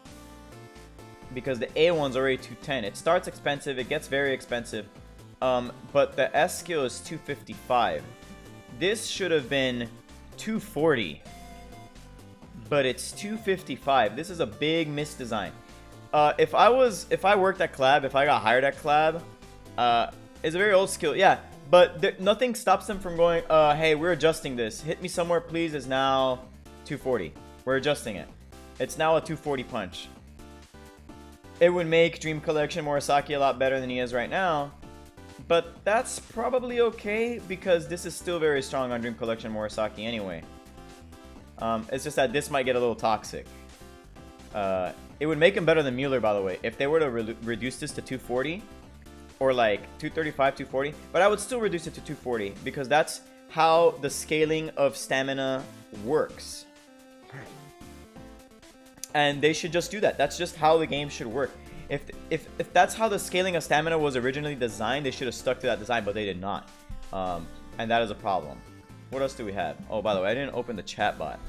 Because the A one's already 210. It starts expensive, it gets very expensive. But the S skill is 255. This should have been 240. But it's 255. This is a big misdesign. If I worked at Clab, if I got hired at Clab, it's a very old skill, yeah. But nothing stops them from going, hey, we're adjusting this. Hit Me Somewhere Please is now 240. We're adjusting it. It's now a 240 punch. It would make Dream Collection Murasaki a lot better than he is right now. But that's probably okay because this is still very strong on Dream Collection Murasaki anyway. It's just that this might get a little toxic. It would make him better than Mueller, by the way, if they were to reduce this to 240 or like 235, 240. But I would still reduce it to 240 because that's how the scaling of stamina works. And they should just do that. That's just how the game should work. If that's how the scaling of stamina was originally designed, they should have stuck to that design, but they did not. And that is a problem. What else do we have? Oh, by the way, I didn't open the chat bot.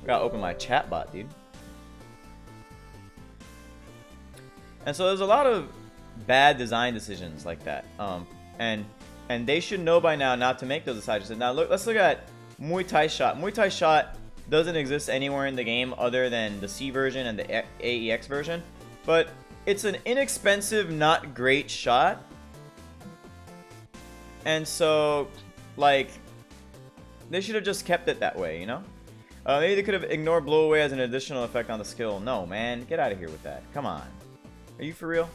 I gotta open my chat bot, dude. And so there's a lot of bad design decisions like that. And they should know by now not to make those decisions. Now let's look at Muay Thai shot. Muay Thai shot doesn't exist anywhere in the game other than the C version and the AEX version, but it's an inexpensive, not great shot. And so, like, they should have just kept it that way, you know? Maybe they could have ignored blow away as an additional effect on the skill. No, man, get out of here with that. Come on. Are you for real?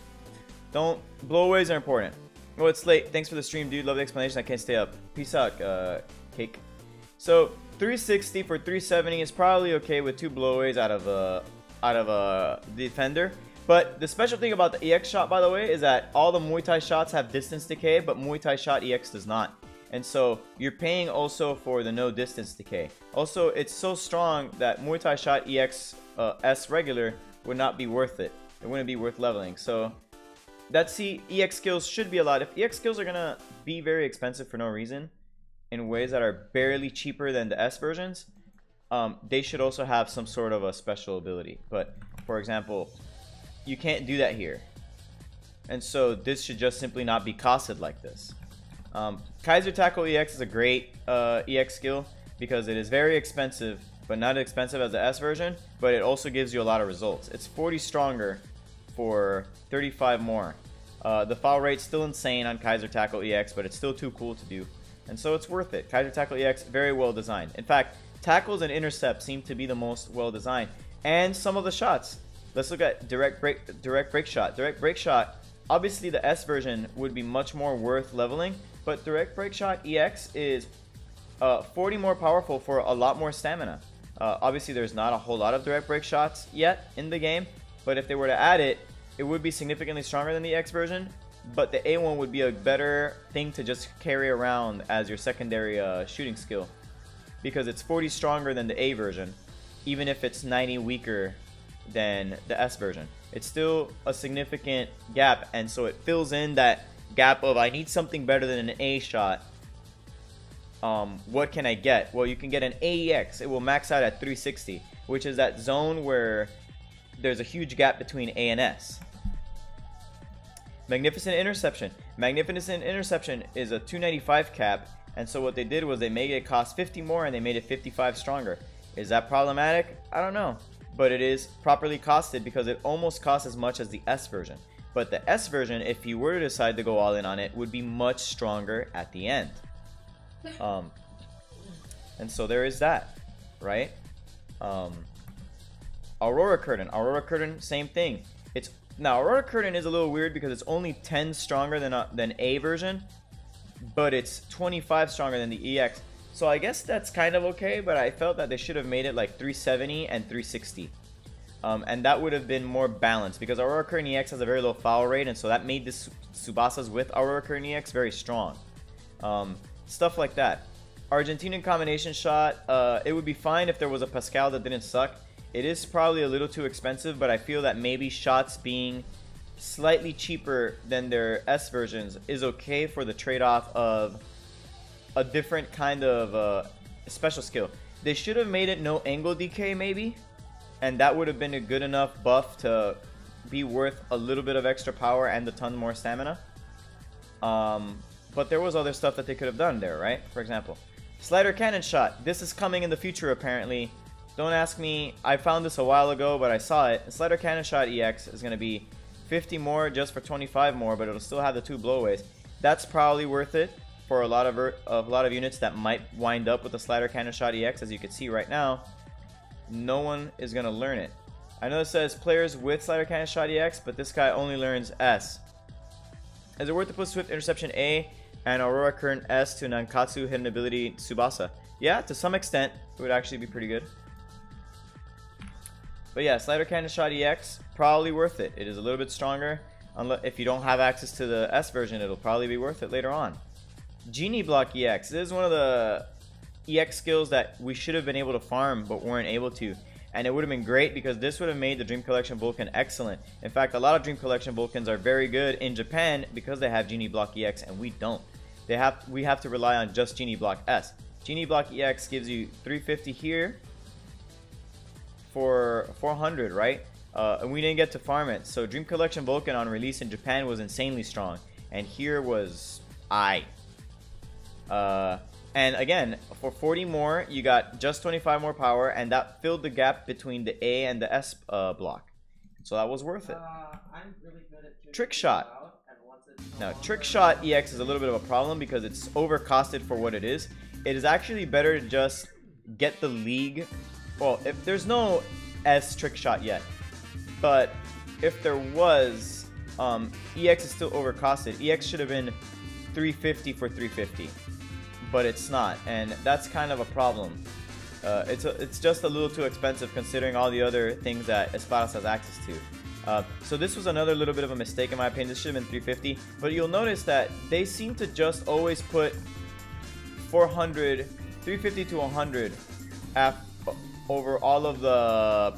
Don't. Blowaways are important. Oh, it's late. Thanks for the stream, dude. Love the explanation. I can't stay up. Peace out, Cake. So 360 for 370 is probably okay with 2 blowaways out of a defender. But the special thing about the EX shot, by the way, is that all the Muay Thai shots have distance decay, but Muay Thai shot EX does not. And so you're paying also for the no distance decay. Also, it's so strong that Muay Thai shot EX S regular would not be worth it. It wouldn't be worth leveling. So that EX skills should be a lot. If EX skills are gonna be very expensive for no reason, in ways that are barely cheaper than the S versions, they should also have some sort of a special ability. But for example, you can't do that here, and so this should just simply not be costed like this. Kaiser Tackle EX is a great EX skill because it is very expensive, but not as expensive as the S version, but it also gives you a lot of results. It's 40 stronger for 35 more. The foul rate's still insane on Kaiser Tackle EX, but it's still too cool to do, and so it's worth it. Kaiser Tackle EX, very well designed. In fact, tackles and intercepts seem to be the most well designed, and some of the shots. Let's look at direct break shot. Direct break shot, obviously the S version would be much more worth leveling, but direct break shot EX is 40 more powerful for a lot more stamina. Obviously there's not a whole lot of direct break shots yet in the game, but if they were to add it, it would be significantly stronger than the X version, but the A1 would be a better thing to just carry around as your secondary shooting skill, because it's 40 stronger than the A version, even if it's 90 weaker than the S version. It's still a significant gap, and so it fills in that gap of I need something better than an A shot. What can I get? Well, you can get an AEX. It will max out at 360, which is that zone where there's a huge gap between A and S. Magnificent Interception. Magnificent Interception is a 295 cap, and so what they did was they made it cost 50 more and they made it 55 stronger. Is that problematic? I don't know. But it is properly costed because it almost costs as much as the S version. But the S version, if you were to decide to go all in on it, would be much stronger at the end. And so there is that, right? Aurora Curtain. Aurora Curtain, same thing. Now Aurora Curtain is a little weird because it's only 10 stronger than A version, but it's 25 stronger than the EX. So I guess that's kind of okay, but I felt that they should have made it like 370 and 360. And that would have been more balanced because Aurora Curtain EX has a very low foul rate, and so that made this Tsubasas with Aurora Curtain EX very strong. Stuff like that. Argentinian combination shot, it would be fine if there was a Pascal that didn't suck. It is probably a little too expensive, but I feel that maybe shots being slightly cheaper than their S versions is okay for the trade-off of a different kind of special skill. They should have made it no angle decay maybe, and that would have been a good enough buff to be worth a little bit of extra power and a ton more stamina. But there was other stuff that they could have done there, right? For example, slider cannon shot. This is coming in the future apparently. Don't ask me. I found this a while ago, but I saw it. Slider cannon shot EX is going to be 50 more just for 25 more, but it'll still have the 2 blowaways. That's probably worth it for a lot of units that might wind up with the slider cannon shot EX. As you can see right now, no one is going to learn it. I know it says players with slider cannon shot EX, but this guy only learns S. Is it worth to put Swift Interception A and Aurora Curtain S to Nankatsu hidden ability Tsubasa? Yeah, to some extent, it would actually be pretty good. But yeah, slider cannon shot EX, probably worth it. It is a little bit stronger. If you don't have access to the S version, it'll probably be worth it later on. Genie Block EX. This is one of the EX skills that we should have been able to farm, but weren't able to. And it would have been great because this would have made the Dream Collection Vulcan excellent. In fact, a lot of Dream Collection Vulcans are very good in Japan because they have Genie Block EX and we don't. We have to rely on just Genie Block S. Genie Block EX gives you 350 here for 400, right? And we didn't get to farm it. So Dream Collection Vulcan on release in Japan was insanely strong, and here was and again, for 40 more, you got just 25 more power, and that filled the gap between the A and the S block. So that was worth it. I'm really good at Trick Shot. Now, Trick Shot EX is a little bit of a problem because it's overcosted for what it is. It is actually better to just get the League. Well, if there's no S Trick Shot yet, but if there was, EX is still overcosted. EX should have been 350 for 350, but it's not, and that's kind of a problem. It's just a little too expensive considering all the other things that Espadas has access to. So this was another little bit of a mistake in my opinion. This should have been 350, but you'll notice that they seem to just always put 400, 350 to 100 over all of the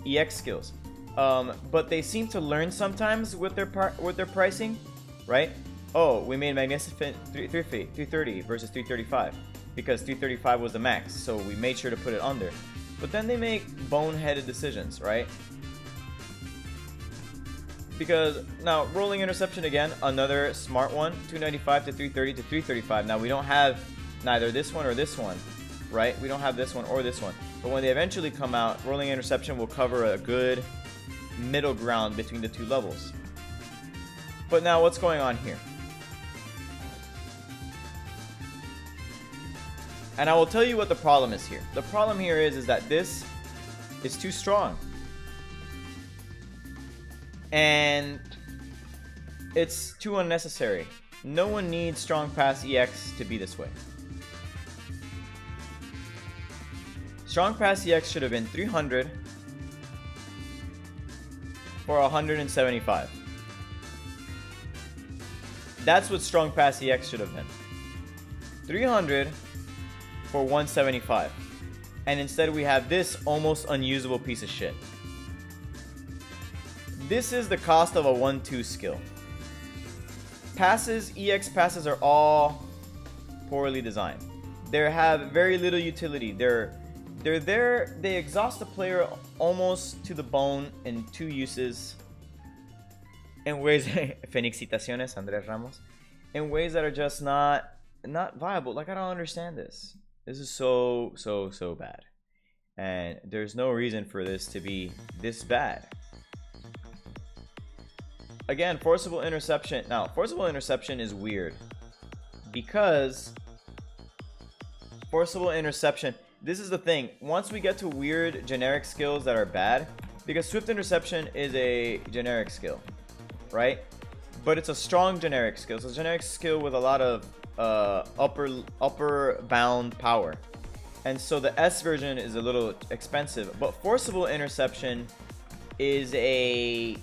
EX skills. But they seem to learn sometimes with their pricing, right? Oh, we made Magnificent 330 versus 335 because 335 was the max, so we made sure to put it under. But then they make boneheaded decisions, right? Because now rolling interception again, another smart one, 295 to 330 to 335. Now we don't have neither this one or this one, right? We don't have this one or this one. But when they eventually come out, rolling interception will cover a good middle ground between the two levels. But now what's going on here? And I will tell you what the problem is here. The problem here is that this is too strong. And it's too unnecessary. No one needs Strong Pass EX to be this way. Strong Pass EX should have been 300 for 175. That's what Strong Pass EX should have been. 300 for 175. And instead we have this almost unusable piece of shit. This is the cost of a 1-2 skill. Passes, EX passes are all poorly designed. They have very little utility. They're there, they exhaust the player almost to the bone in 2 uses. In ways, felicitaciones, Andrés Ramos. In ways that are just not viable. Like, I don't understand this. This is so bad. And there's no reason for this to be this bad. Again, forcible interception. Now, forcible interception is weird because forcible interception, this is the thing. Once we get to weird generic skills that are bad, because swift interception is a generic skill, right? But it's a strong generic skill. It's a generic skill with a lot of upper bound power. And so the S version is a little expensive, but forcible interception is a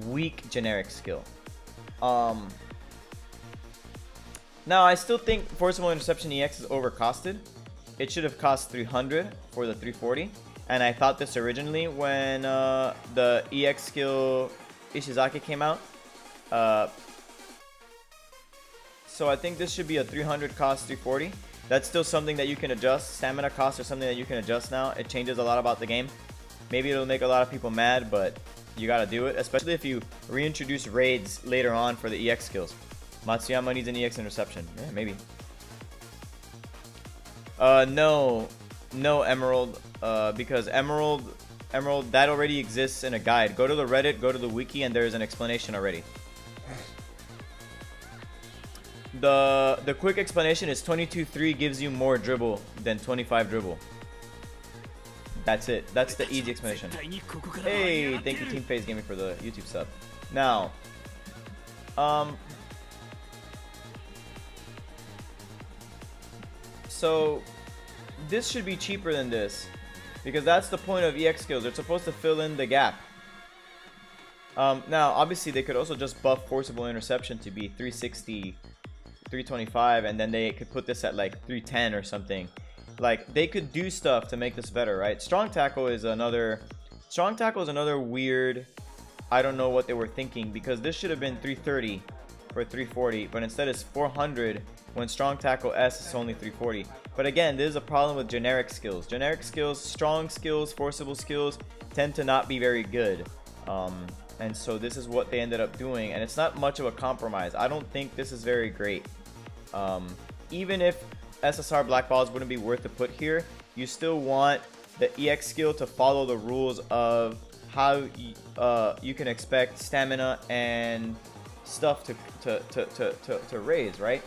weak generic skill. Now I still think forcible interception EX is overcosted. It should have cost 300 for the 340, and I thought this originally when the EX skill Ishizaki came out. So I think this should be a 300 cost 340. That's still something that you can adjust. Stamina cost or something that you can adjust now. It changes a lot about the game. Maybe it'll make a lot of people mad, but you gotta do it, especially if you reintroduce raids later on for the EX skills. Matsuyama needs an EX interception. Yeah, maybe. No, Emerald, because Emerald that already exists in a guide. Go to the Reddit, go to the wiki, and there's an explanation already. The quick explanation is 22-3 gives you more dribble than 25 dribble. That's it. That's the easy explanation. Hey, thank you Team Phase Gaming for the YouTube sub. Now, so this should be cheaper than this because that's the point of EX skills. They're supposed to fill in the gap. Now, obviously, they could also just buff forcible interception to be 360, 325, and then they could put this at like 310 or something. Like, they could do stuff to make this better, right? Strong tackle is another weird, I don't know what they were thinking, because this should have been 330 for 340, but instead it's 400 when strong tackle S is only 340. But again, this is a problem with generic skills. Generic skills, strong skills, forcible skills tend to not be very good. And so this is what they ended up doing, and it's not much of a compromise. I don't think this is very great. Even if SSR black balls wouldn't be worth to put here, you still want the EX skill to follow the rules of how you can expect stamina and stuff to raise, right?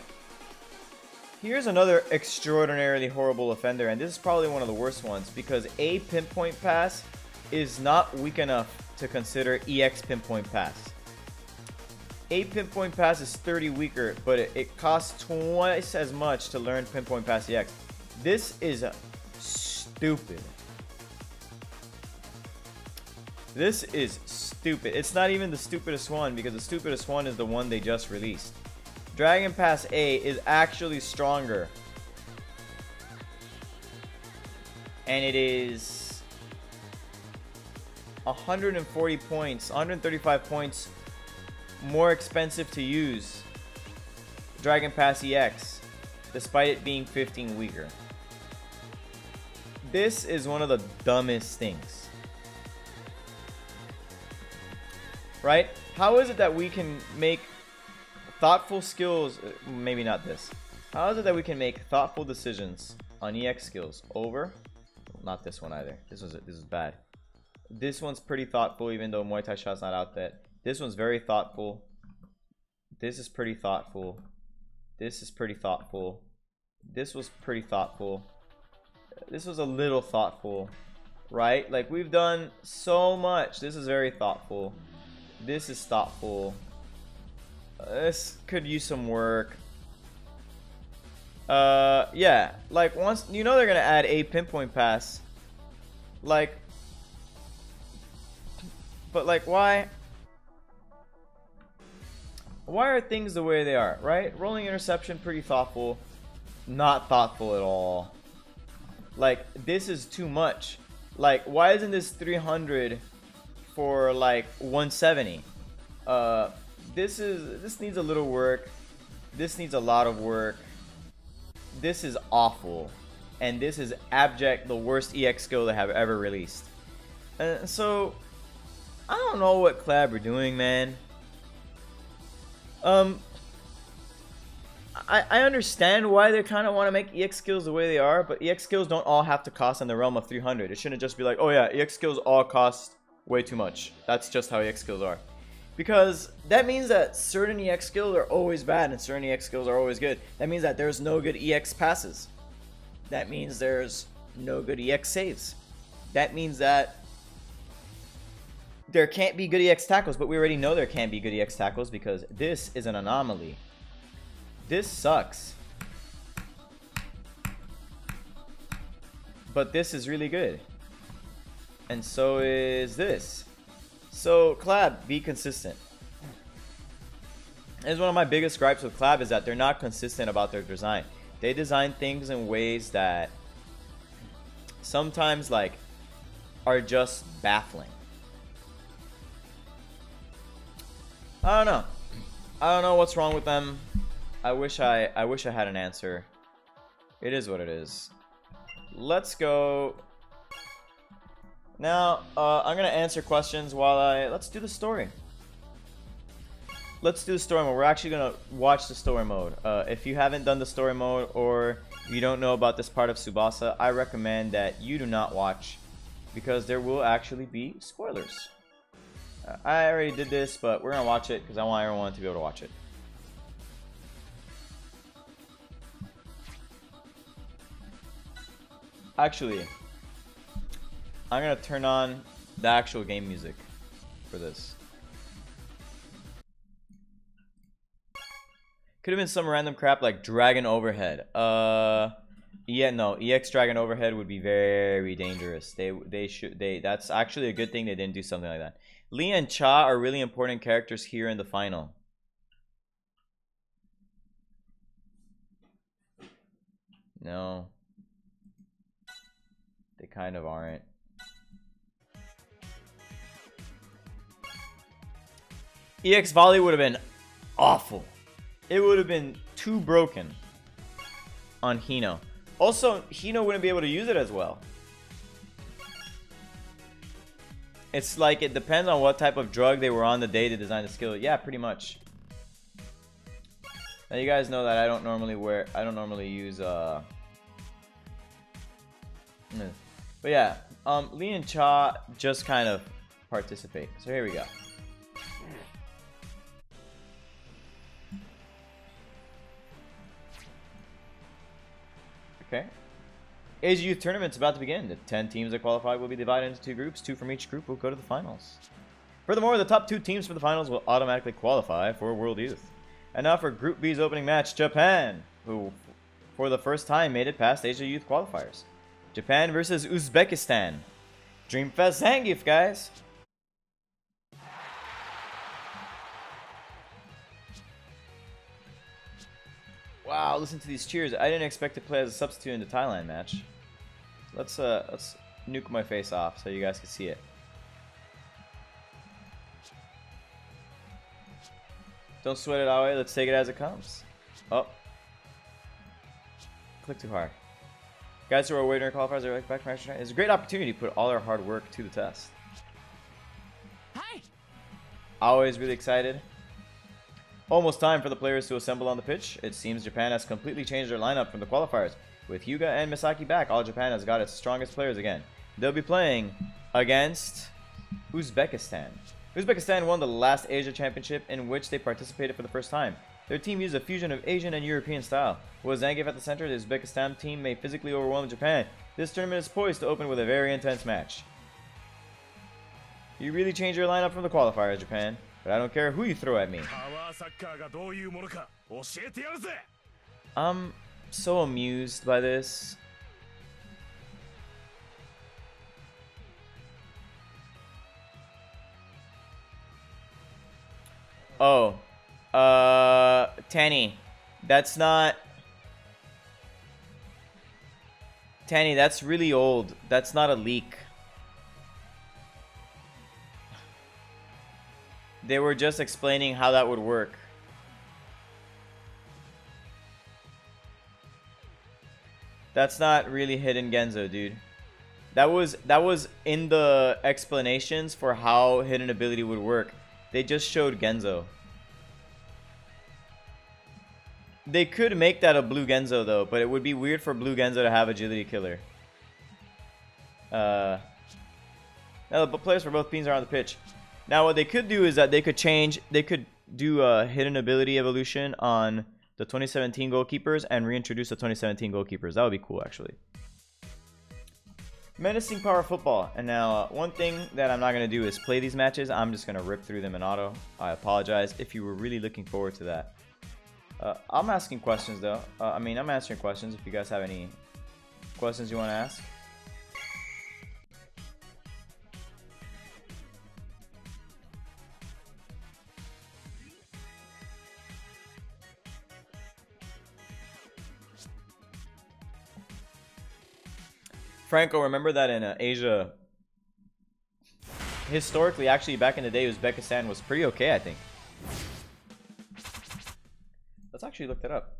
Here's another extraordinarily horrible offender, and this is probably one of the worst ones, because a pinpoint pass is not weak enough to consider EX pinpoint pass. A pinpoint pass is 30 weaker, but it costs twice as much to learn pinpoint pass EX. This is stupid. This is stupid. It's not even the stupidest one, because the stupidest one is the one they just released. Dragon Pass A is actually stronger. And it is 140 points, 135 points more expensive to use Dragon Pass EX, despite it being 15 weaker. This is one of the dumbest things. Right? How is it that we can make thoughtful skills, maybe not this. How is it that we can make thoughtful decisions on EX skills over? Not this one either. This is bad. This one's pretty thoughtful, even though Muay Thai shot's not out there. This one's very thoughtful. This is pretty thoughtful. This is pretty thoughtful. This was pretty thoughtful. This was a little thoughtful, right? Like, we've done so much. This is very thoughtful. This is thoughtful. This could use some work. Yeah, like, once you know they're gonna add a pinpoint pass, like, but like, why are things the way they are, right? Rolling interception, pretty thoughtful. Not thoughtful at all. Like, this is too much. Like, why isn't this 300 for like 170? This needs a little work. This needs a lot of work. This is awful, and this is abject, the worst EX skill they have ever released. And so I don't know what Collab are doing, man. I understand why they kind of want to make EX skills the way they are, but EX skills don't all have to cost in the realm of 300. It shouldn't just be like, oh yeah, EX skills all cost way too much. That's just how EX skills are. Because that means that certain EX skills are always bad and certain EX skills are always good. That means that there's no good EX passes. That means there's no good EX saves. That means that there can't be good EX tackles, but we already know there can't be good EX tackles because this is an anomaly. This sucks. But this is really good. And so is this. So, Collab, be consistent. It's one of my biggest gripes with Collab is that they're not consistent about their design. They design things in ways that sometimes, like, are just baffling. I don't know. I don't know what's wrong with them. I wish I had an answer. It is what it is. Let's go. Now, I'm gonna answer questions while let's do the story. Let's do the story mode. We're actually gonna watch the story mode. If you haven't done the story mode or you don't know about this part of Tsubasa, I recommend that you do not watch because there will actually be spoilers. I already did this, but we're gonna watch it because I want everyone to be able to watch it. Actually, I'm gonna turn on the actual game music for this. Could have been some random crap like Dragon Overhead. Yeah, no, EX Dragon Overhead would be very dangerous. That's actually a good thing they didn't do something like that. Lee and Cha are really important characters here in the final. No. They kind of aren't. EX Volley would have been awful. It would have been too broken on Hino. Also, Hino wouldn't be able to use it as well. It's like it depends on what type of drug they were on the day they designed the skill. Yeah, pretty much. Now you guys know that I don't normally use But yeah, Lee and Cha just kind of participate. So here we go. Okay. Asia Youth Tournament's about to begin. The 10 teams that qualify will be divided into 2 groups. 2 from each group will go to the finals. Furthermore, the top 2 teams for the finals will automatically qualify for World Youth. And now for Group B's opening match, Japan, who for the first time made it past Asia Youth qualifiers. Japan versus Uzbekistan. Dreamfest Zangief, guys. Wow, listen to these cheers. I didn't expect to play as a substitute in the Thailand match. Let's nuke my face off so you guys can see it. Don't sweat it away. Let's take it as it comes. Oh. Click too hard. Guys who are waiting for qualifiers are back from extra time. It's a great opportunity to put all our hard work to the test. Hi. Always really excited. Almost time for the players to assemble on the pitch. It seems Japan has completely changed their lineup from the qualifiers. With Hyuga and Misaki back, all Japan has got its strongest players again. They'll be playing against Uzbekistan. Uzbekistan won the last Asia Championship in which they participated for the first time. Their team used a fusion of Asian and European style. With Zangief at the center, the Uzbekistan team may physically overwhelm Japan. This tournament is poised to open with a very intense match. You really changed your lineup from the qualifiers, Japan. But I don't care who you throw at me. I'm so amused by this. Oh. Tanny. That's not... Tanny, that's really old. That's not a leak. They were just explaining how that would work. That's not really hidden Genzo, dude. That was in the explanations for how hidden ability would work. They just showed Genzo. They could make that a blue Genzo though, but it would be weird for blue Genzo to have agility killer. Now the players for both teams are on the pitch. Now what they could do is that they could do a hidden ability evolution on the 2017 goalkeepers and reintroduce the 2017 goalkeepers. That would be cool, actually. Menacing power football. And now one thing that I'm not going to do is play these matches. I'm just going to rip through them in auto. I apologize if you were really looking forward to that. I'm asking questions though. I'm answering questions if you guys have any questions you want to ask. Franco, remember that in Asia, historically, actually back in the day, Uzbekistan was pretty okay, I think. Let's actually look that up.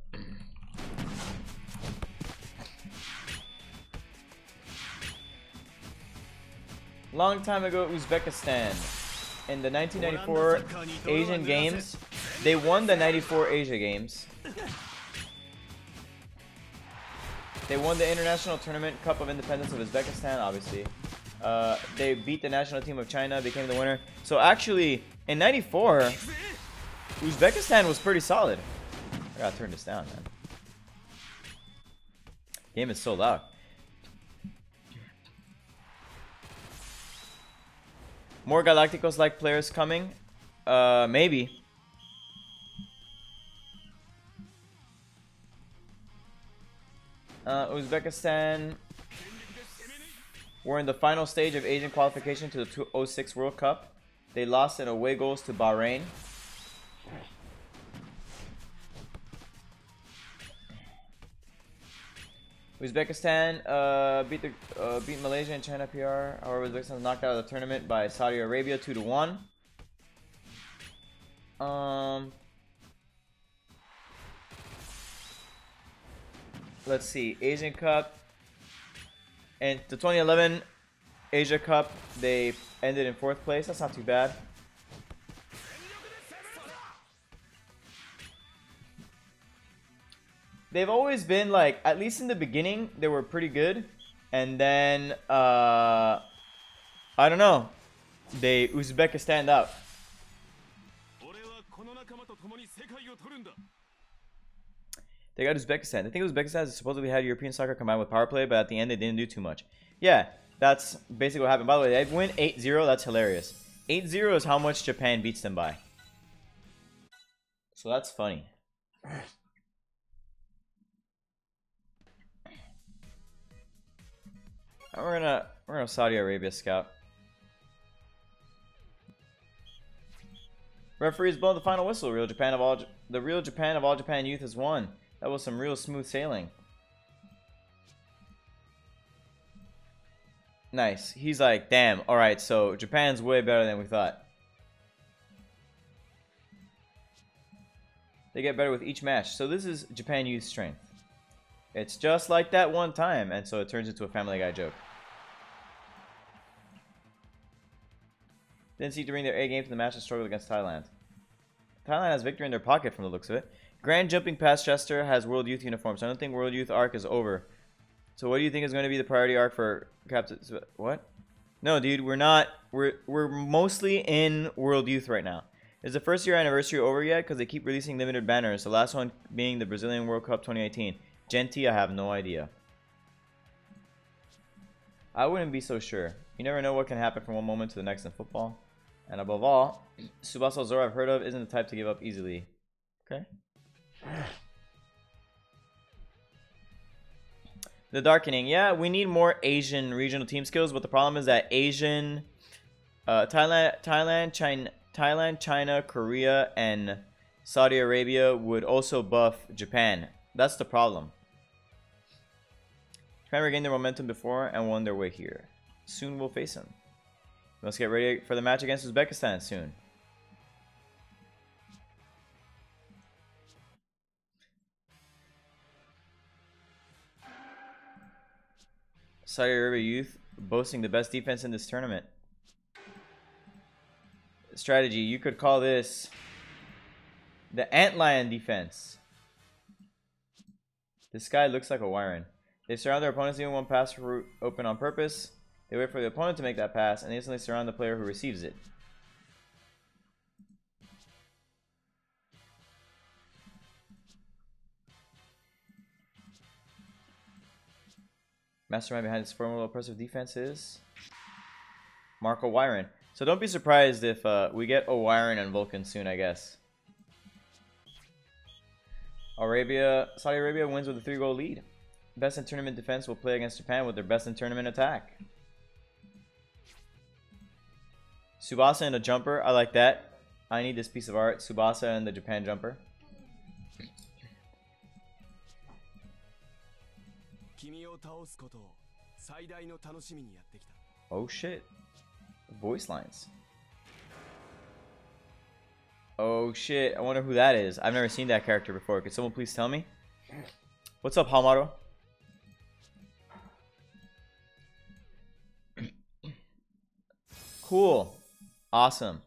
Long time ago, Uzbekistan, in the 1994 Asian Games, they won the 94 Asia Games. They won the International Tournament Cup of Independence of Uzbekistan, obviously. They beat the national team of China, became the winner. So actually, in 94, Uzbekistan was pretty solid. I gotta turn this down, man. Game is so loud. More Galacticos-like players coming? Maybe. Uzbekistan were in the final stage of Asian qualification to the 2006 World Cup. They lost in away goals to Bahrain. Uzbekistan beat Malaysia and China PR. However, Uzbekistan was knocked out of the tournament by Saudi Arabia 2-1. let's see, Asian Cup. And the 2011 Asia Cup, they ended in 4th place. That's not too bad. They've always been like, at least in the beginning, they were pretty good. And then, I don't know. They Uzbekistan out. They got Uzbekistan. I think Uzbekistan supposedly had European soccer combined with power play, but at the end they didn't do too much. Yeah, that's basically what happened. By the way, they win 8-0. That's hilarious. 8-0 is how much Japan beats them by. So that's funny. We're gonna Saudi Arabia scout. Referees blow the final whistle. The real Japan of all Japan youth has won. That was some real smooth sailing. Nice. He's like, damn. All right, so Japan's way better than we thought. They get better with each match. So this is Japan youth strength. It's just like that one time, and so it turns into a Family Guy joke. Didn't seek to bring their A game to the match and struggle against Thailand. Thailand has victory in their pocket from the looks of it. Grand jumping past Chester has World Youth uniforms. So I don't think World Youth arc is over. So what do you think is going to be the priority arc for Captain? What? No, dude, we're not. We're mostly in World Youth right now. Is the first year anniversary over yet? Because they keep releasing limited banners. The last one being the Brazilian World Cup 2018. Genti, I have no idea. I wouldn't be so sure. You never know what can happen from one moment to the next in football. And above all, Tsubasa Zoro I've heard of isn't the type to give up easily. Okay. The Darkening. Yeah, we need more Asian regional team skills, but the problem is that Asian, Thailand, China, Korea, and Saudi Arabia would also buff Japan. That's the problem. Japan regained their momentum before and won their way here. Soon we'll face them. We must get ready for the match against Uzbekistan soon. Saudi Arabia youth boasting the best defense in this tournament. Strategy, you could call this the antlion defense. This guy looks like a Wyron. They surround their opponents leaving one pass route open on purpose. They wait for the opponent to make that pass and instantly surround the player who receives it. Mastermind behind this formidable oppressive defense is Marco Wyron. So don't be surprised if we get Wyron and Vulcan soon, I guess. Saudi Arabia wins with a 3-goal lead. Best in tournament defense will play against Japan with their best in tournament attack. Tsubasa and a jumper, I like that. I need this piece of art. Tsubasa and the Japan jumper. Oh shit. Voice lines. Oh shit. I wonder who that is. I've never seen that character before. Could someone please tell me? What's up, Hamaru? Cool. Awesome.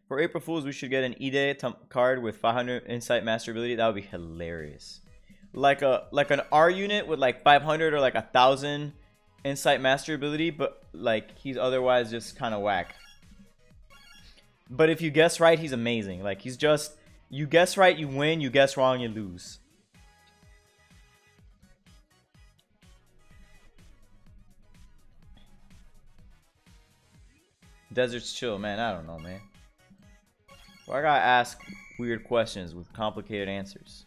For April Fools, we should get an Ide card with 500 Insight Master ability. That would be hilarious. Like an R unit with like 500 or like 1,000 Insight Master ability, but like he's otherwise just kind of whack. But if you guess right, he's amazing. Like he's just, you guess right, you win. You guess wrong, you lose. Desert's chill, man. I don't know, man. Well, I gotta ask weird questions with complicated answers.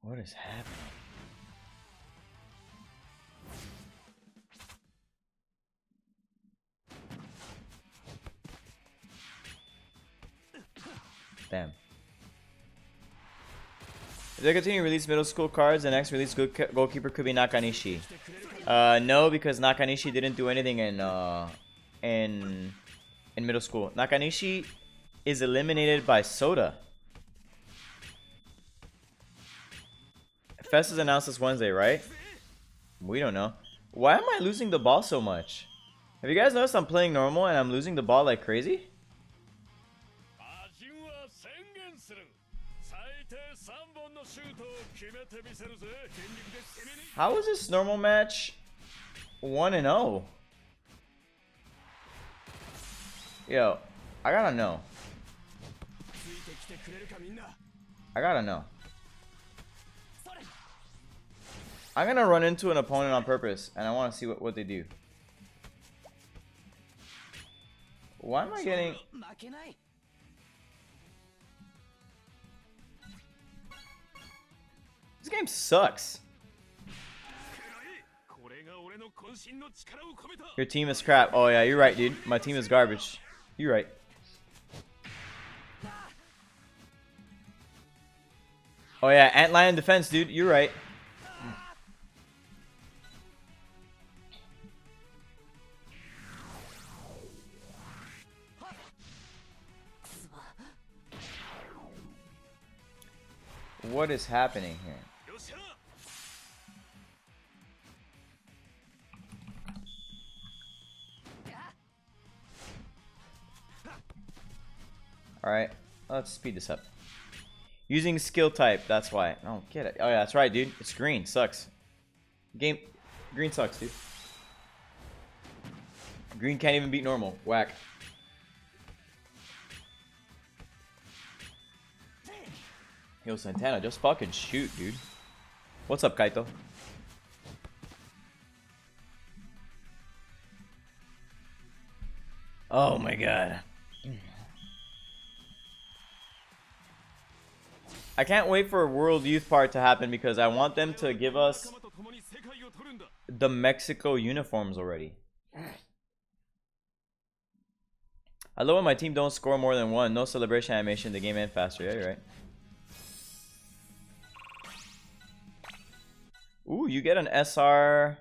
What is happening? Damn. If they continue to release middle school cards, the next release goalkeeper could be Nakanishi. No, because Nakanishi didn't do anything in middle school. Nakanishi is eliminated by Soda. Fest is announced this Wednesday, right? We don't know. Why am I losing the ball so much? Have you guys noticed I'm playing normal and I'm losing the ball like crazy? How is this normal match 1-0? Yo, I gotta know. I gotta know. I'm gonna run into an opponent on purpose, and I want to see what they do. Why am I getting... This game sucks. Your team is crap. Oh yeah, you're right, dude. My team is garbage. You're right. Oh yeah, Antlion defense, dude. You're right. What is happening here? Alright, let's speed this up. Using skill type, that's why. Oh, get it. Oh yeah, that's right, dude. It's green. Sucks. Green sucks, dude. Green can't even beat normal. Whack. Yo, Santana, just fucking shoot, dude. What's up, Kaito? Oh my god. I can't wait for World Youth Part to happen because I want them to give us the Mexico uniforms already. I love when my team don't score more than one. No celebration animation, the game ends faster. Yeah, you're right. Ooh, you get an SR...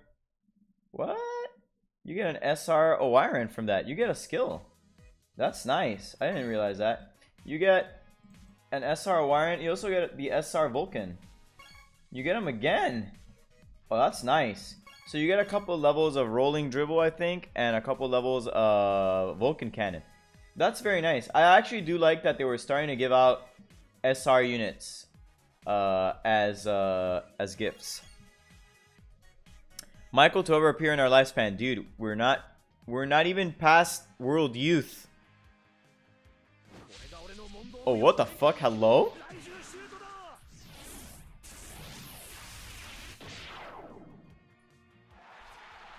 What? You get an SR Oiron from that. You get a skill. That's nice. I didn't realize that. You get an SR Oiron. You also get the SR Vulcan. You get them again. Oh, that's nice. So you get a couple levels of Rolling Dribble, I think, and a couple levels of Vulcan Cannon. That's very nice. I actually do like that they were starting to give out SR units as gifts. Michael to ever appear in our lifespan, dude. We're not even past World Youth. Oh, what the fuck? Hello?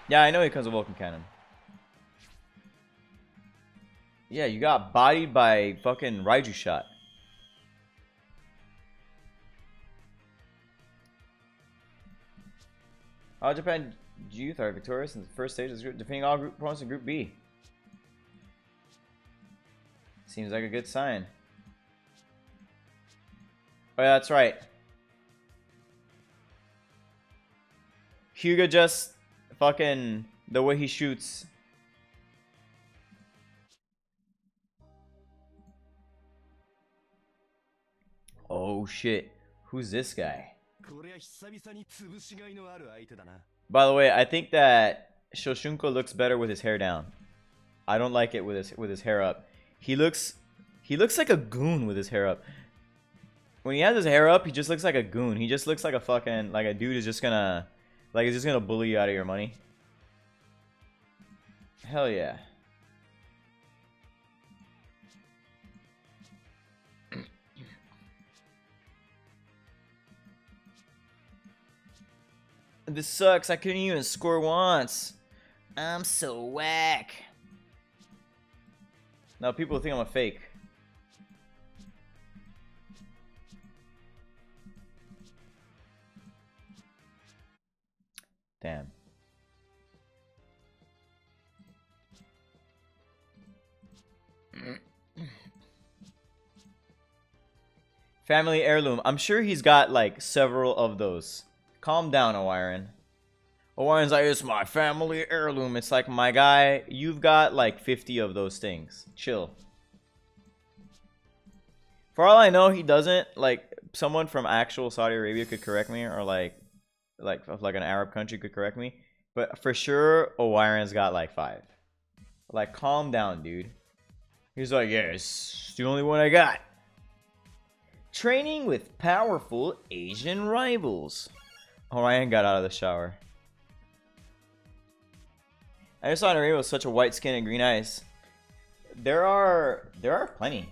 Yeah, I know he comes with Vulcan Cannon. Yeah, you got bodied by fucking Raiju shot. All Japan youth are victorious in the first stage of the group, defeating all group opponents in Group B. Seems like a good sign. Oh yeah, that's right. Hyuga just fucking the way he shoots. Oh shit. Who's this guy? By the way, I think that Shoshunko looks better with his hair down. I don't like it with his hair up. He looks like a goon with his hair up. When he has his hair up, he just looks like a goon. He just looks like a fucking a dude is just gonna is just gonna bully you out of your money. Hell yeah. This sucks. I couldn't even score once. I'm so whack. Now people think I'm a fake. Damn. Family heirloom. I'm sure he's got like several of those. Calm down, Oiron. Oiron's like, it's my family heirloom. It's like, my guy, you've got like 50 of those things. Chill. For all I know, he doesn't. Like, someone from actual Saudi Arabia could correct me, or like an Arab country could correct me. But for sure, Oiron's got like 5. Like, calm down, dude. He's like, yeah, it's the only one I got. Training with powerful Asian rivals. Orion got out of the shower. I just saw an arena with such a white skin and green eyes. There are plenty.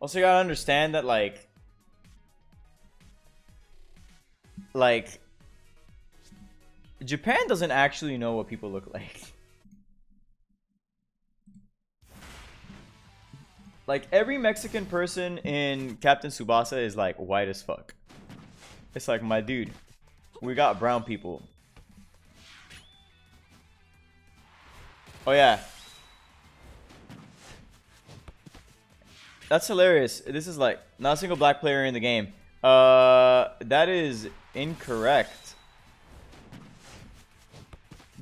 Also, you gotta understand that like Japan doesn't actually know what people look like. Like, every Mexican person in Captain Tsubasa is like white as fuck. It's like, my dude, we got brown people. Oh yeah. That's hilarious. This is like not a single black player in the game. That is incorrect.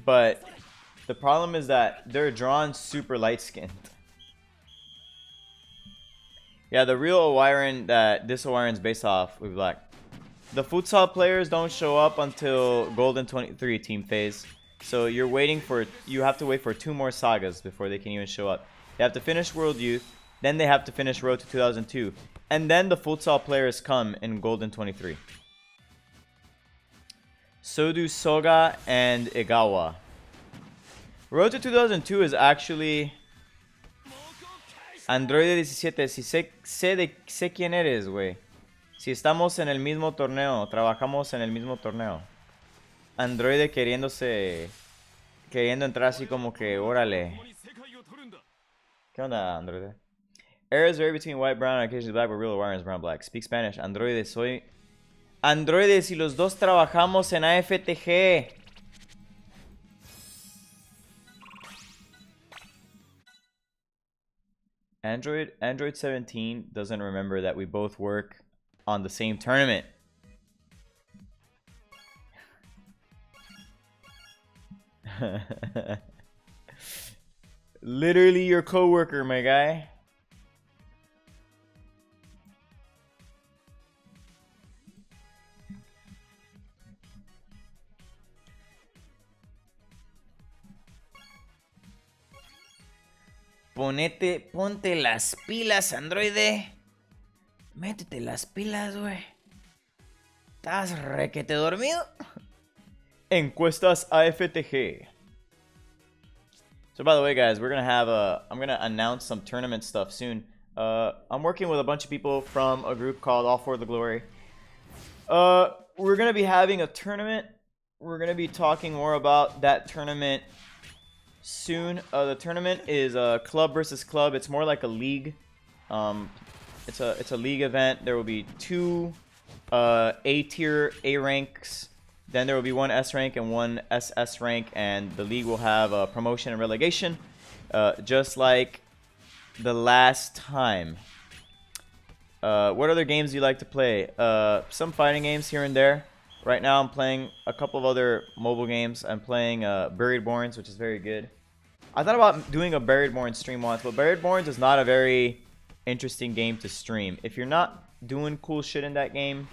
But the problem is that they're drawn super light skinned. Yeah, the real Oiron that this Oiron's based off will be black. The futsal players don't show up until Golden 23 team phase. So you have to wait for 2 more sagas before they can even show up. They have to finish World Youth, then they have to finish Road to 2002, and then the futsal players come in Golden 23. So do Soga and Egawa. Road to 2002 is actually Android 17. Si sé quién eres, güey. Si estamos en el mismo torneo, trabajamos en el mismo torneo. Android queriendo entrar así como que, órale. ¿Qué onda, Android? Errors vary between white, brown, and occasionally black, but real Oiron is brown, black. Speak Spanish. Android, soy... Android, si los dos trabajamos en AFTG. Android 17 doesn't remember that we both work on the same tournament. Literally your coworker, my guy. Ponte las pilas, androide. Métete las pilas, güey. ¿Estás requete dormido? Encuestas AFTG. So by the way, guys, we're gonna have I'm gonna announce some tournament stuff soon. I'm working with a bunch of people from a group called All for the Glory. We're gonna be having a tournament. We're gonna be talking more about that tournament soon. The tournament is club versus club. It's more like a league. It's a league event. There will be 2 A tier A ranks. Then there will be 1 S rank and 1 SS rank, and the league will have a promotion and relegation, just like the last time. What other games do you like to play? Some fighting games here and there. Right now I'm playing a couple of other mobile games. I'm playing Buried Borns, which is very good. I thought about doing a Buried Borns stream once, but Buried Borns is not a very interesting game to stream. If you're not doing cool shit in that game,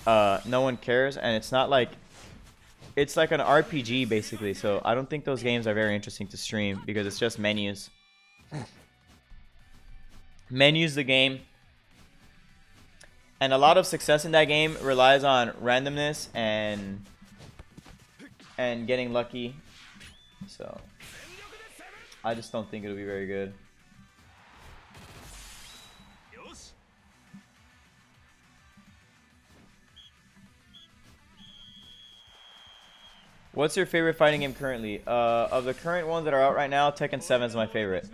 no one cares, and it's not like... It's like an RPG, basically, so I don't think those games are very interesting to stream, because it's just menus. Menus the game. And a lot of success in that game relies on randomness and getting lucky. So I just don't think it'll be very good. What's your favorite fighting game currently? Of the current ones that are out right now, Tekken 7 is my favorite.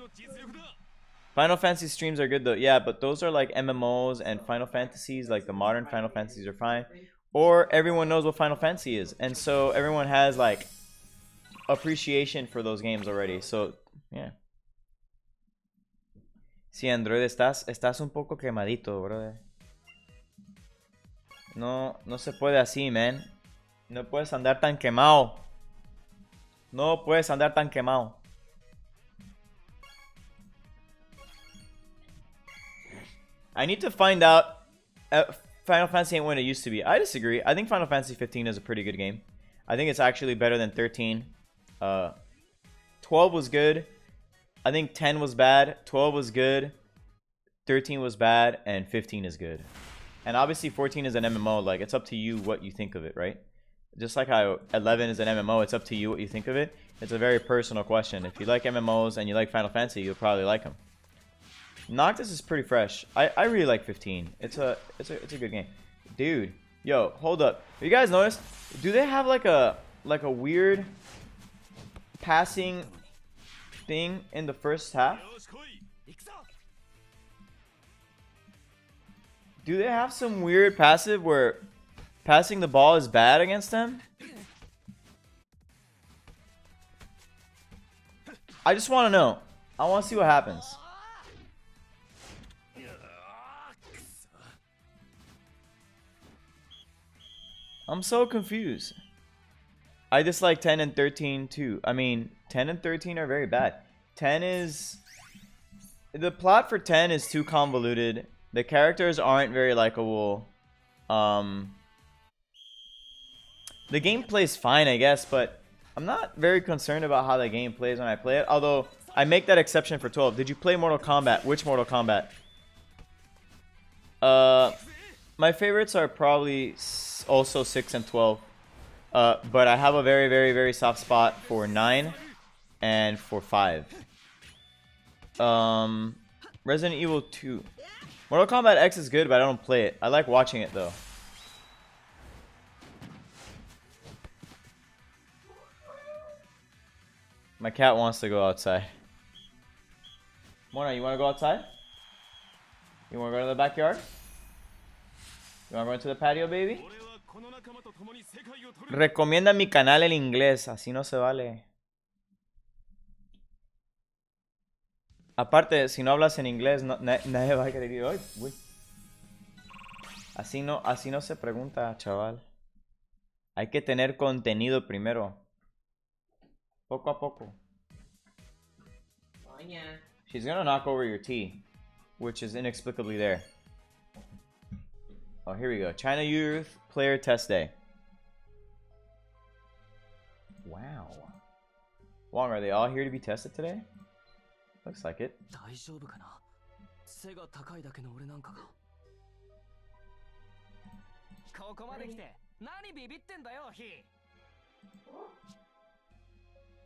Final Fantasy streams are good though. Yeah, but those are like MMOs, and Final Fantasies, like the modern Final Fantasies, are fine. Or everyone knows what Final Fantasy is. And so everyone has like appreciation for those games already. So, yeah. Sí, Android, estás un poco quemadito, brother. No se puede así, man. No puedes andar tan quemado. No puedes andar tan quemado. I need to find out. Final Fantasy ain't what it used to be. I disagree. I think Final Fantasy 15 is a pretty good game. I think it's actually better than 13. 12 was good. I think 10 was bad. 12 was good. 13 was bad. And 15 is good. And obviously 14 is an MMO. Like, it's up to you what you think of it, right? Just like how 11 is an MMO, it's up to you what you think of it. It's a very personal question. If you like MMOs and you like Final Fantasy, you'll probably like them. Noctis is pretty fresh. I really like 15. It's a good game. Dude, yo, hold up. You guys notice? Do they have like a weird passing thing in the first half? Do they have some weird passive where passing the ball is bad against them? I just want to know. I want to see what happens. I'm so confused. I dislike 10 and 13 too. I mean, 10 and 13 are very bad. 10 is... The plot for 10 is too convoluted. The characters aren't very likable. The gameplay is fine, I guess, but I'm not very concerned about how the game plays when I play it. Although, I make that exception for 12. Did you play Mortal Kombat? Which Mortal Kombat? My favorites are probably also 6 and 12. But I have a very, very, very soft spot for 9 and for 5. Resident Evil 2. Mortal Kombat X is good, but I don't play it. I like watching it, though. My cat wants to go outside. Mona, you want to go outside? You want to go to the backyard? You want to go into the patio, baby? Recomienda mi canal en inglés. Así no se vale. Aparte, si no hablas en inglés, nadie va a querer ir hoy. Así no se pregunta, chaval. Hay que tener contenido primero. Poco a poco. She's gonna knock over your tea, which is inexplicably there. Oh, here we go. China Youth Player Test Day. Wow. Wong, are they all here to be tested today? Looks like it.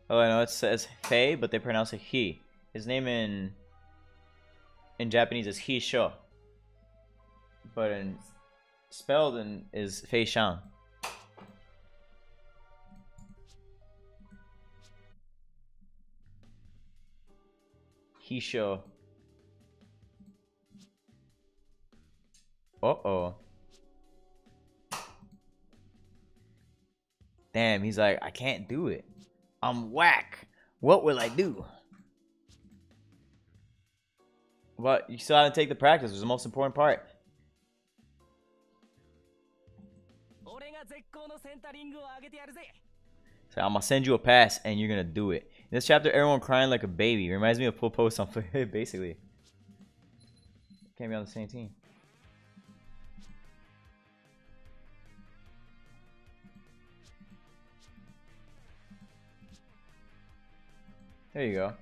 Oh, I know it says Fei, but they pronounce it he. His name in Japanese is He Sho, but spelled is Fei Shang. He Sho. Uh-oh. Damn, he's like, I can't do it. I'm whack. What will I do? But you still have to take the practice. It's the most important part. So I'm gonna send you a pass and you're gonna do it. In this chapter, everyone crying like a baby. Reminds me of Full Post on basically. Can't be on the same team. There you go.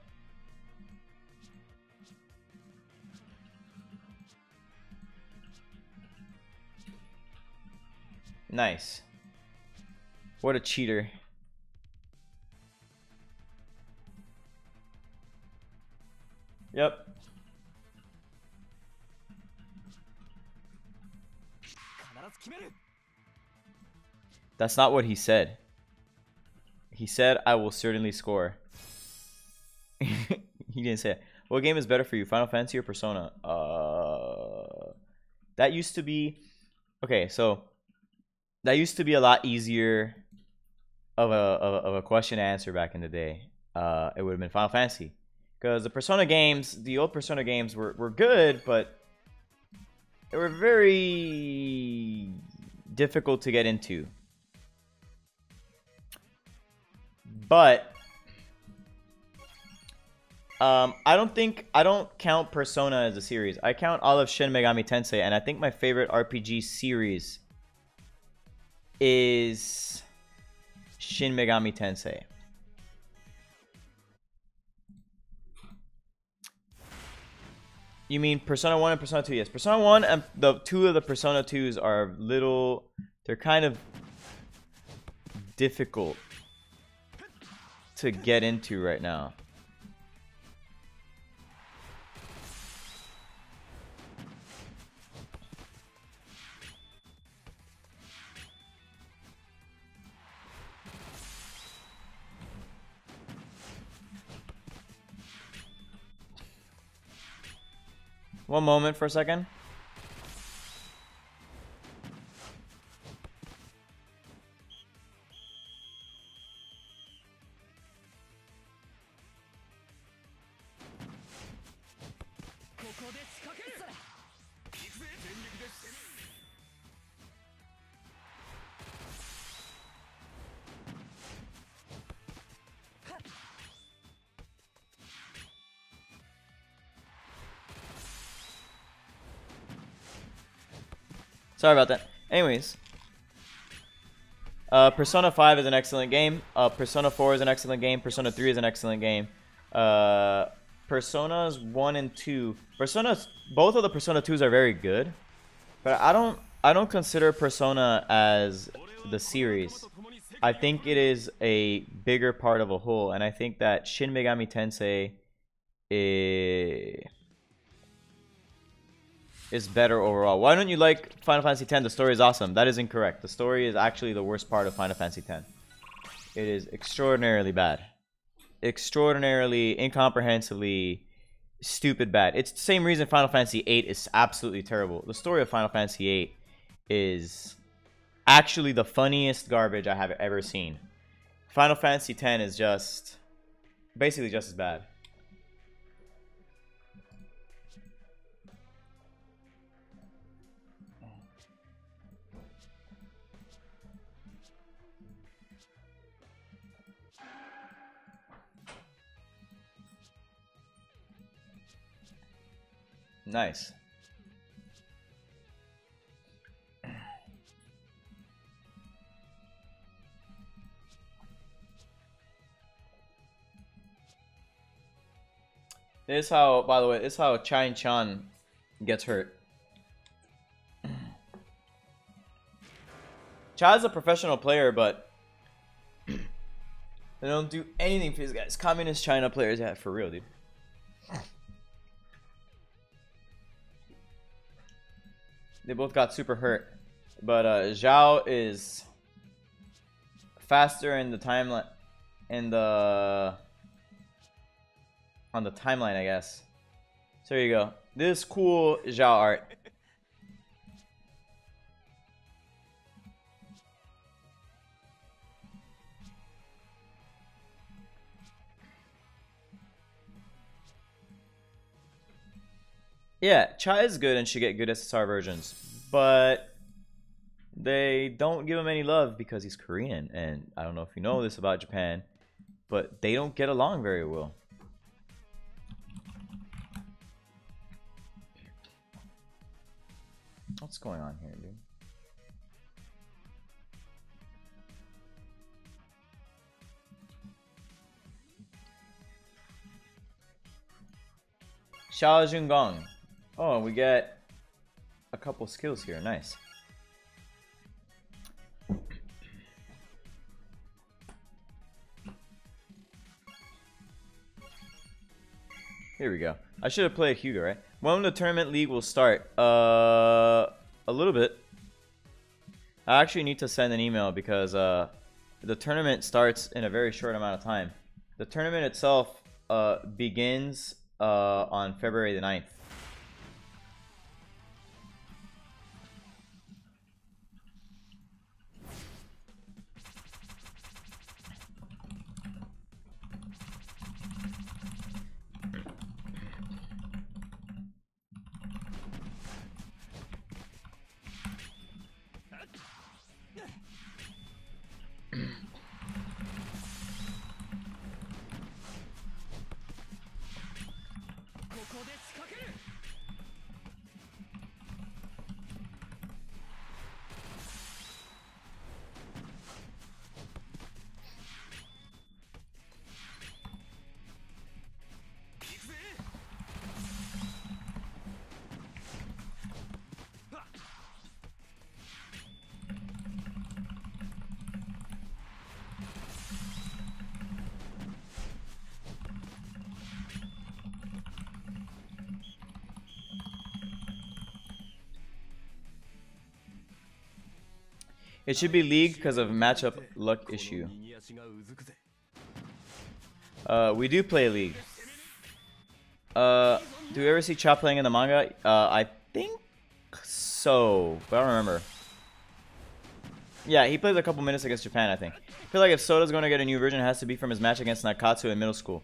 Nice. What a cheater. Yep. That's not what he said. He said, I will certainly score. He didn't say it. What game is better for you, Final Fantasy or Persona? That used to be... Okay, so... That used to be a lot easier of a question and answer back in the day, it would have been Final Fantasy. Because the Persona games, the old Persona games were good, but they were very difficult to get into. But I don't count Persona as a series. I count all of Shin Megami Tensei, and I think my favorite RPG series is Shin Megami Tensei. You mean Persona 1 and Persona 2? Yes. Persona 1 and the two of the Persona 2s are little... They're kind of difficult to get into right now. One moment for a second. Sorry about that. Anyways. Persona 5 is an excellent game. Persona 4 is an excellent game. Persona 3 is an excellent game. Personas 1 and 2. Both of the Persona 2s are very good. But I don't consider Persona as the series. I think it is a bigger part of a whole. And I think that Shin Megami Tensei is better overall. Why don't you like Final Fantasy X? The story is awesome. That is incorrect. The story is actually the worst part of Final Fantasy X. It is extraordinarily bad. Extraordinarily, incomprehensibly stupid bad. It's the same reason Final Fantasy VIII is absolutely terrible. The story of Final Fantasy VIII is actually the funniest garbage I have ever seen. Final Fantasy X is just basically just as bad. Nice. This is how, by the way, this is how Chan gets hurt. Chad's a professional player, but they don't do anything for these guys. Communist China players, yeah, for real, dude. They both got super hurt, but Zhao is faster in the timeline, on the timeline, I guess. So there you go. This cool Zhao art. Yeah, Chai is good and should get good SSR versions, but they don't give him any love because he's Korean, and I don't know if you know this about Japan, but they don't get along very well. What's going on here, dude? Xiao Junggong. Oh, we get a couple skills here. Nice. Here we go. I should have played Hugo, right? When the tournament league will start? A little bit. I actually need to send an email because the tournament starts in a very short amount of time. The tournament itself begins on February the 9th. It should be league because of matchup luck issue. We do play league. Do we ever see Cha playing in the manga? I think so, but I don't remember. Yeah, he plays a couple minutes against Japan, I think. I feel like if Soda's going to get a new version, it has to be from his match against Nakatsu in middle school.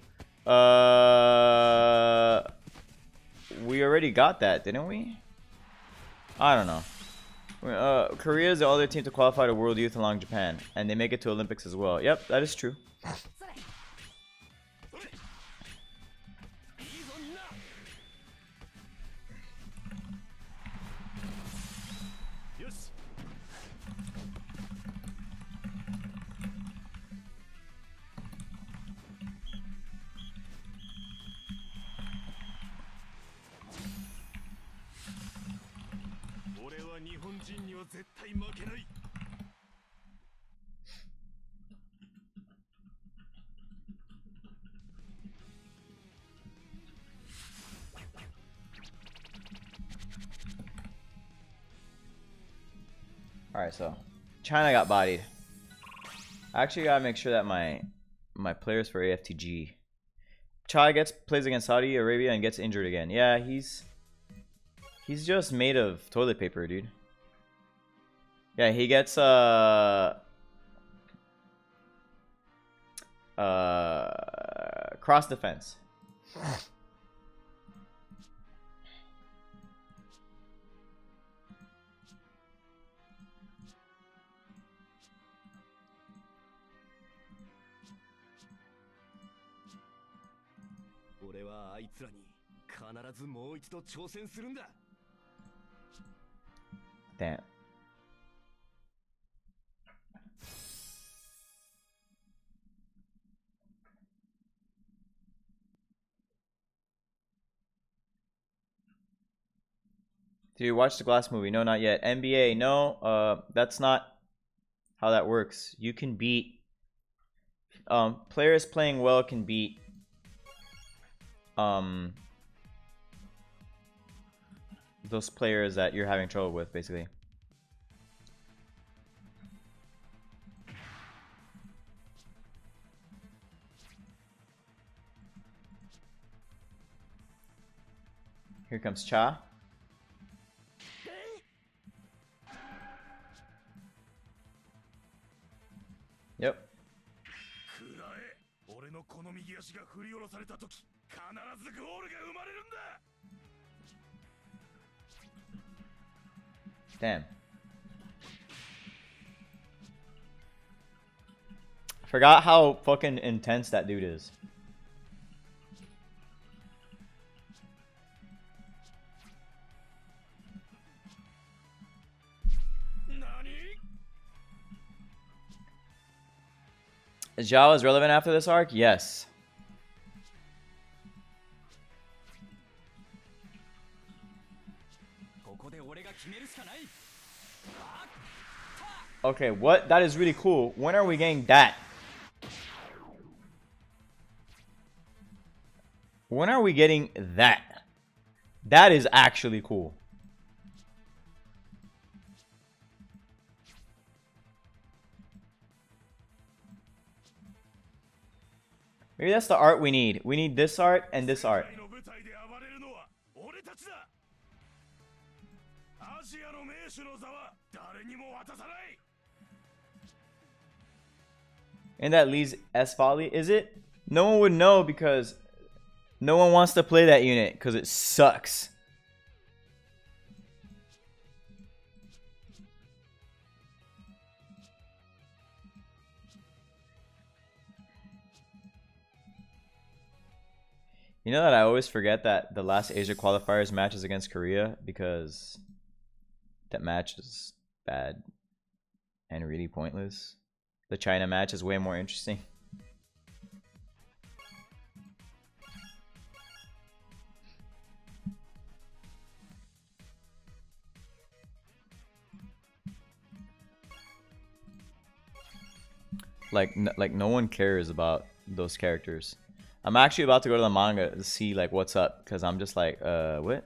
We already got that, didn't we? I don't know. Korea is the other team to qualify to World Youth along Japan, and they make it to Olympics as well. Yep, that is true. Alright, so China got bodied. I actually gotta make sure that my players for AFTG. Chai plays against Saudi Arabia and gets injured again. Yeah, he's just made of toilet paper, dude. Yeah, he gets cross defense. Damn. Did you watch the Glass movie? No, not yet. NBA, no. That's not how that works. You can beat players playing well can beat those players that you're having trouble with, basically. Here comes Cha. Yep. Damn. Forgot how fucking intense that dude is. Is Zhao is relevant after this arc? Yes. Okay, what? That is really cool. When are we getting that? When are we getting that? That is actually cool. Maybe that's the art we need. We need this art and this art. And that leads Esfali, is it? No one would know because no one wants to play that unit because it sucks. You know that I always forget that the last Asia qualifiers match is against Korea because that match is bad and really pointless. The China match is way more interesting. Like no one cares about those characters. I'm actually about to go to the manga to see like what's up because I'm just like what?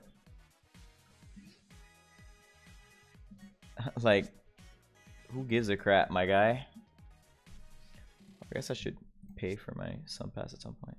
Like Who gives a crap, my guy? I guess I should pay for my Sun Pass at some point.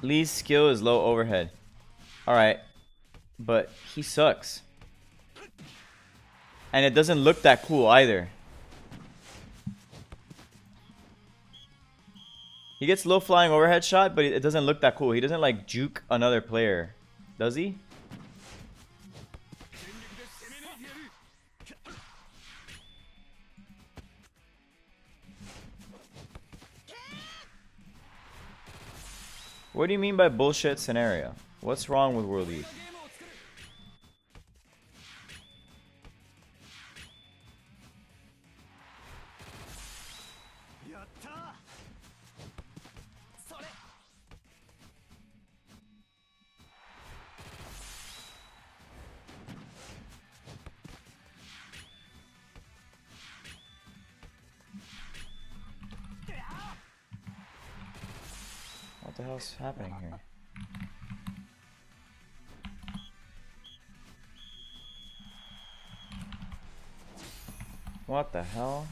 Lee's skill is low overhead. Alright. But he sucks. And it doesn't look that cool either. He gets low flying overhead shot, but it doesn't look that cool. He doesn't like juke another player. Does he? What do you mean by bullshit scenario? What's wrong with World Eve? What the hell's happening here? What the hell?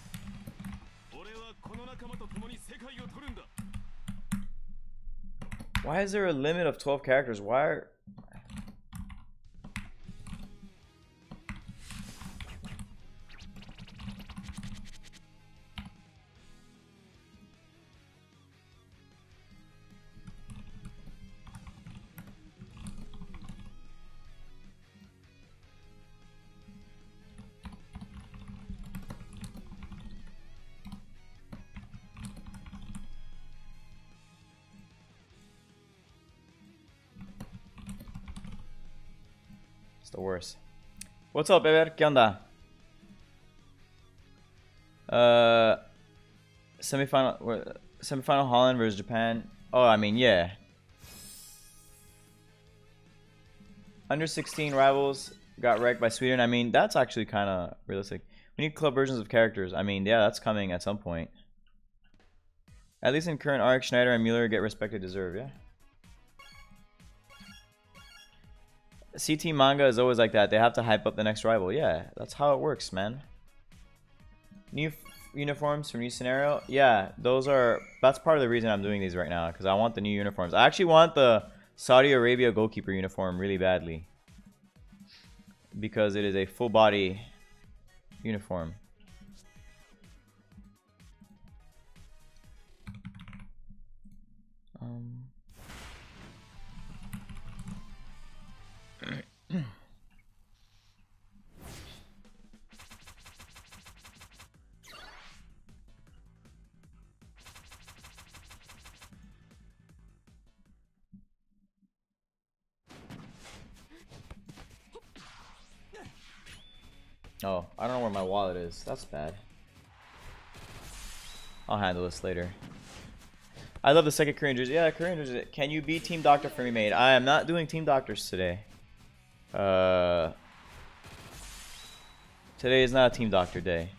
Why is there a limit of 12 characters? Why are... the worst. What's up, Ever? ¿Qué onda? Semifinal Holland versus Japan. Oh, I mean, yeah. Under 16 rivals got wrecked by Sweden. I mean, that's actually kind of realistic. We need club versions of characters. I mean, yeah, that's coming at some point. At least in current arc, Schneider and Mueller get respect they deserve, yeah. CT manga is always like that. They have to hype up the next rival. Yeah, that's how it works, man. New uniforms for new scenario. Yeah, that's part of the reason I'm doing these right now, because I want the new uniforms. I actually want the Saudi Arabia goalkeeper uniform really badly, because it is a full body uniform. Oh, I don't know where my wallet is. That's bad. I'll handle this later. I love the second Korean jersey. Yeah, Korean jersey. Can you be Team Doctor for me, mate? I am not doing Team Doctors today. Today is not a Team Doctor day.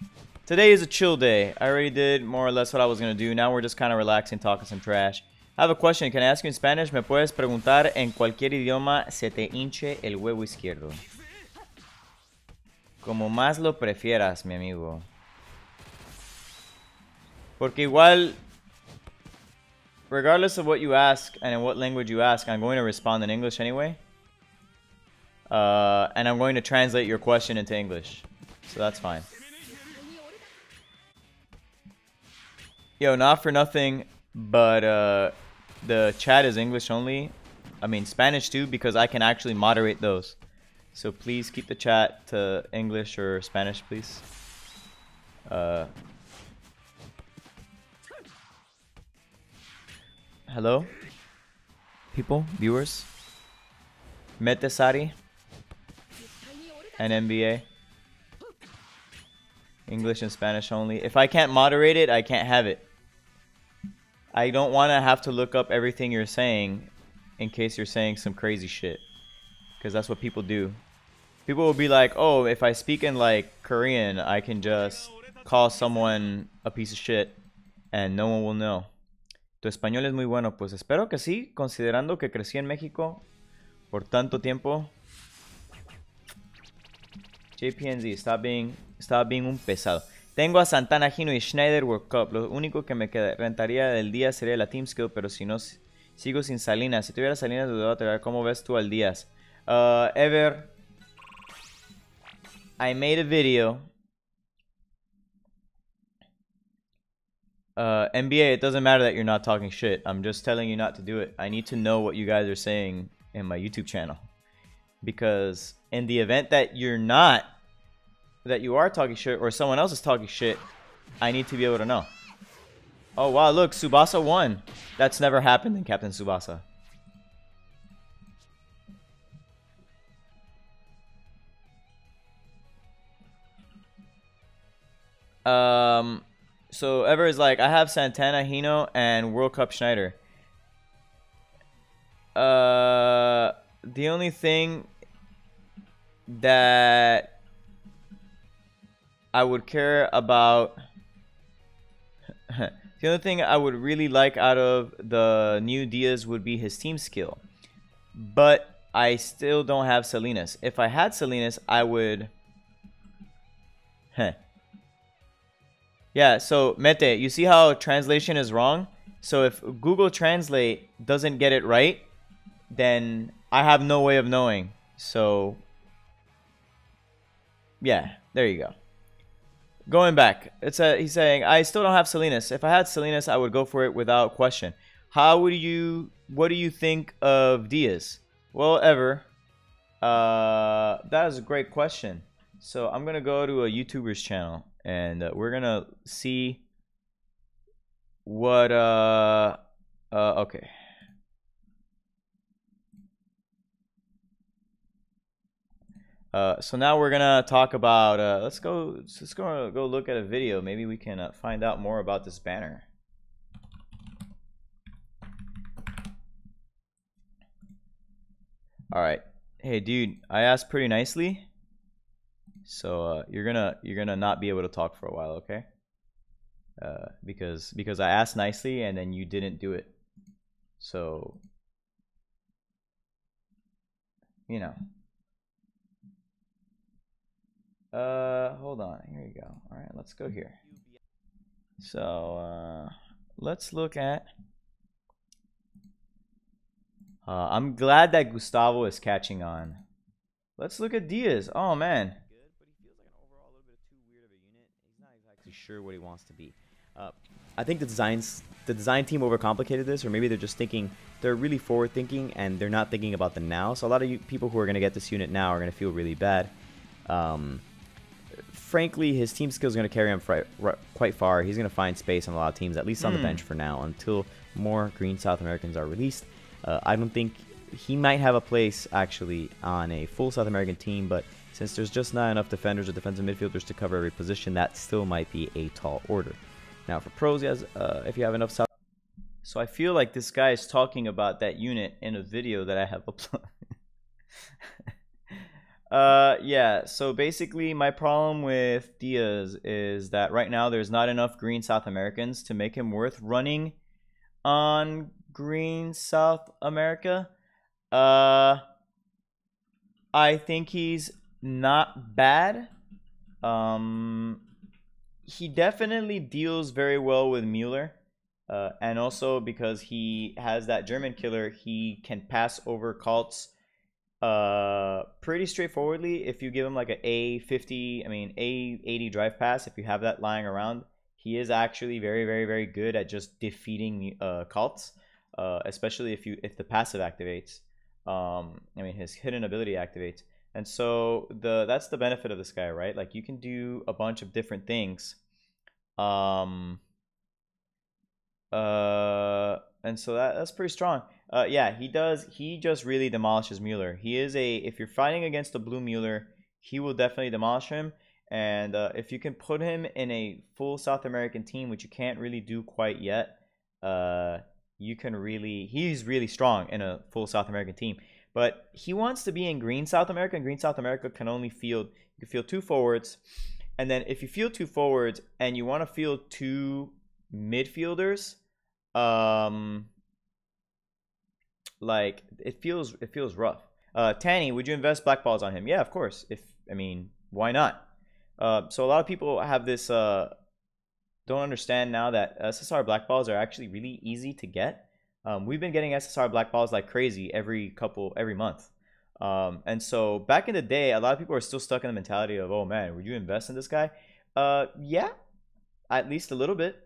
Today is a chill day. I already did more or less what I was going to do. Now we're just kind of relaxing, talking some trash. I have a question. Can I ask you in Spanish? ¿Me puedes preguntar en cualquier idioma se te hinche el huevo izquierdo? Como más lo prefieras, mi amigo. Porque igual, regardless of what you ask and in what language you ask, I'm going to respond in English anyway. And I'm going to translate your question into English. So that's fine. Yo, not for nothing, but the chat is English only. I mean, Spanish too, because I can actually moderate those. So please keep the chat to English or Spanish, please. Hello? People? Viewers? Metesari? And NBA? English and Spanish only. If I can't moderate it, I can't have it. I don't want to have to look up everything you're saying in case you're saying some crazy shit. Because that's what people do. People will be like, oh, if I speak in like Korean, I can just call someone a piece of shit and no one will know. Tu español es muy bueno. Pues espero que sí, considerando que crecí en México por tanto tiempo. JPNZ, stop being un pesado. Tengo a Santana, Gino y Schneider World Cup. Lo único que me rentaría del día sería la Team Skill, pero si no, sigo sin Salinas. Si tuviera Salinas, dudaba. ¿Cómo ves tú al Díaz? Ever, I made a video. NBA, it doesn't matter that you're not talking shit. I'm just telling you not to do it. I need to know what you guys are saying in my YouTube channel. Because in the event that you're not, that you are talking shit or someone else is talking shit, I need to be able to know. Oh wow, look, Tsubasa won. That's never happened in Captain Tsubasa. So Ever is like, I have Santana, Hino, and World Cup Schneider. The only thing that I would care about, the only thing I would really like out of the new Diaz would be his team skill. But I still don't have Salinas. If I had Salinas, I would... Yeah, so Mete, you see how translation is wrong? So if Google Translate doesn't get it right, then I have no way of knowing. So, yeah, there you go. Going back, he's saying, I still don't have Salinas. If I had Salinas, I would go for it without question. What do you think of Diaz? Well, Ever, that is a great question. So I'm going to go to a YouTuber's channel. And we're gonna see what okay. So now we're gonna talk about let's go look at a video. Maybe we can find out more about this banner. All right. Hey dude, I asked pretty nicely. So you're gonna not be able to talk for a while, okay? Because I asked nicely and then you didn't do it. So you know. Hold on. Here you go. All right, let's go here. So let's look at. I'm glad that Gustavo is catching on. Let's look at Diaz. Oh man. Sure what he wants to be. I think the design team overcomplicated this, or maybe they're just thinking, they're really forward thinking and they're not thinking about the now. So a lot of people who are going to get this unit now are going to feel really bad. Frankly, his team skill is going to carry him quite far. He's going to find space on a lot of teams, at least on the bench for now, until more green South Americans are released. I don't think he might have a place actually on a full South American team, but since there's just not enough defenders or defensive midfielders to cover every position, that still might be a tall order. Now for pros, if you have enough South... So I feel like this guy is talking about that unit in a video that I have uploaded. Yeah, so basically my problem with Diaz is that right now there's not enough green South Americans to make him worth running on green South America. I think he's not bad. He definitely deals very well with Mueller, and also because he has that German killer, he can pass over Kaltz pretty straightforwardly. If you give him like an A80 drive pass, if you have that lying around, he is actually very, very, very good at just defeating Kaltz, especially if the passive activates. I mean, his hidden ability activates. And so that's the benefit of this guy, right? Like you can do a bunch of different things. And so that's pretty strong. Yeah, he just really demolishes Mueller. He is if you're fighting against a blue Mueller, he will definitely demolish him. And if you can put him in a full South American team, which you can't really do quite yet, you can really, he's really strong in a full South American team. But he wants to be in green South America, and green South America can only field, you can field 2 forwards. And then if you field 2 forwards and you want to field 2 midfielders, like it feels rough. Tanny, would you invest black balls on him? Yeah, of course. Why not? So a lot of people have this don't understand now that SSR black balls are actually really easy to get. We've been getting SSR black balls like crazy every month. And so back in the day, a lot of people are still stuck in the mentality of, oh man, would you invest in this guy? Yeah, at least a little bit.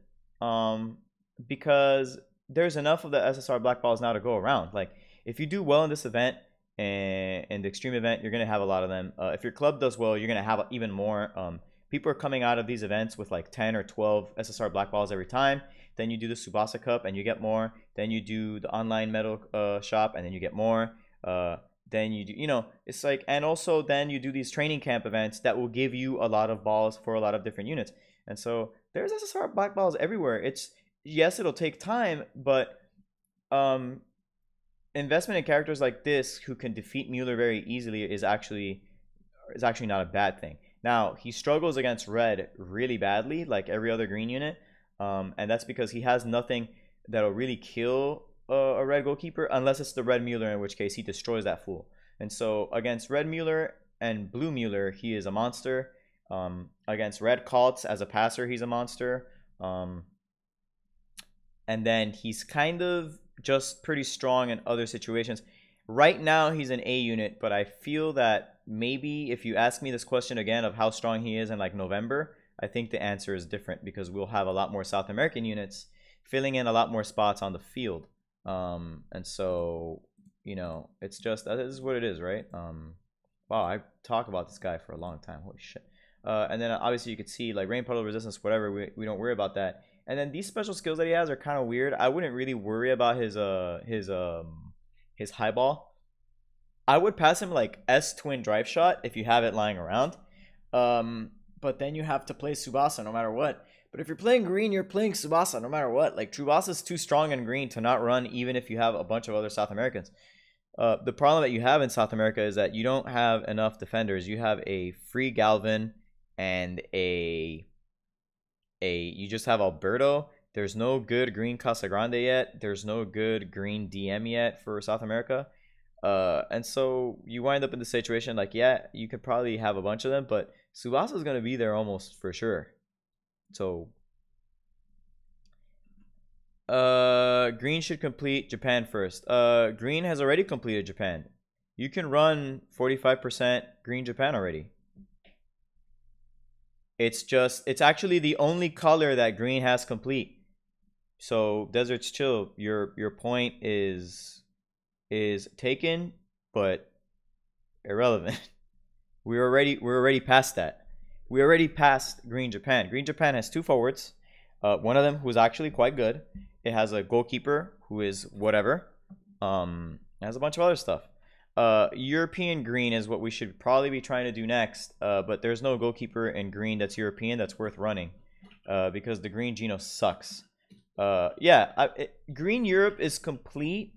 Because there's enough of the SSR black balls now to go around. Like if you do well in this event and in the extreme event, you're gonna have a lot of them. If your club does well, you're gonna have even more. People are coming out of these events with like 10 or 12 SSR black balls every time. Then you do the Tsubasa Cup and you get more. Then you do the online medal shop and then you get more. Then you do, it's like, and also then you do these training camp events that will give you a lot of balls for a lot of different units. And so there's SSR black balls everywhere. Yes, it'll take time, but investment in characters like this who can defeat Mueller very easily is actually not a bad thing. Now, he struggles against red really badly, like every other green unit, and that's because he has nothing that'll really kill a red goalkeeper unless it's the red Mueller, in which case he destroys that fool. And so against red Mueller and blue Mueller, he is a monster. Against red Kaltz as a passer, he's a monster. And then he's kind of just pretty strong in other situations. Right now, he's an A unit, but I feel that maybe if you ask me this question again of how strong he is in like November, I think the answer is different because we'll have a lot more South American units filling in a lot more spots on the field. And so, it's just, that is what it is, right? Wow, I talk about this guy for a long time. Holy shit. And then obviously you could see like rain puddle resistance, whatever. We don't worry about that. And then these special skills that he has are kind of weird. I wouldn't really worry about his high ball. I would pass him like S twin drive shot if you have it lying around. But then you have to play Tsubasa no matter what. But if you're playing green, you're playing Tsubasa no matter what. Like Tsubasa is too strong in green to not run even if you have a bunch of other South Americans. The problem that you have in South America is that you don't have enough defenders. You have a free Galvin and you just have Alberto. There's no good green Casagrande yet. There's no good green DM yet for South America. And so you wind up in the situation like, yeah, you could probably have a bunch of them, but Tsubasa is going to be there almost for sure. So green should complete Japan first. Green has already completed Japan. You can run 45% green Japan already. It's actually the only color that green has complete. So Desert's Chill, your point is taken, but irrelevant. We're already past that. We already passed green Japan. Green Japan has 2 forwards. One of them who's actually quite good. It has a goalkeeper who is whatever. It has a bunch of other stuff. European green is what we should probably be trying to do next. But there's no goalkeeper in green that's European that's worth running. Because the green Geno sucks. Green Europe is complete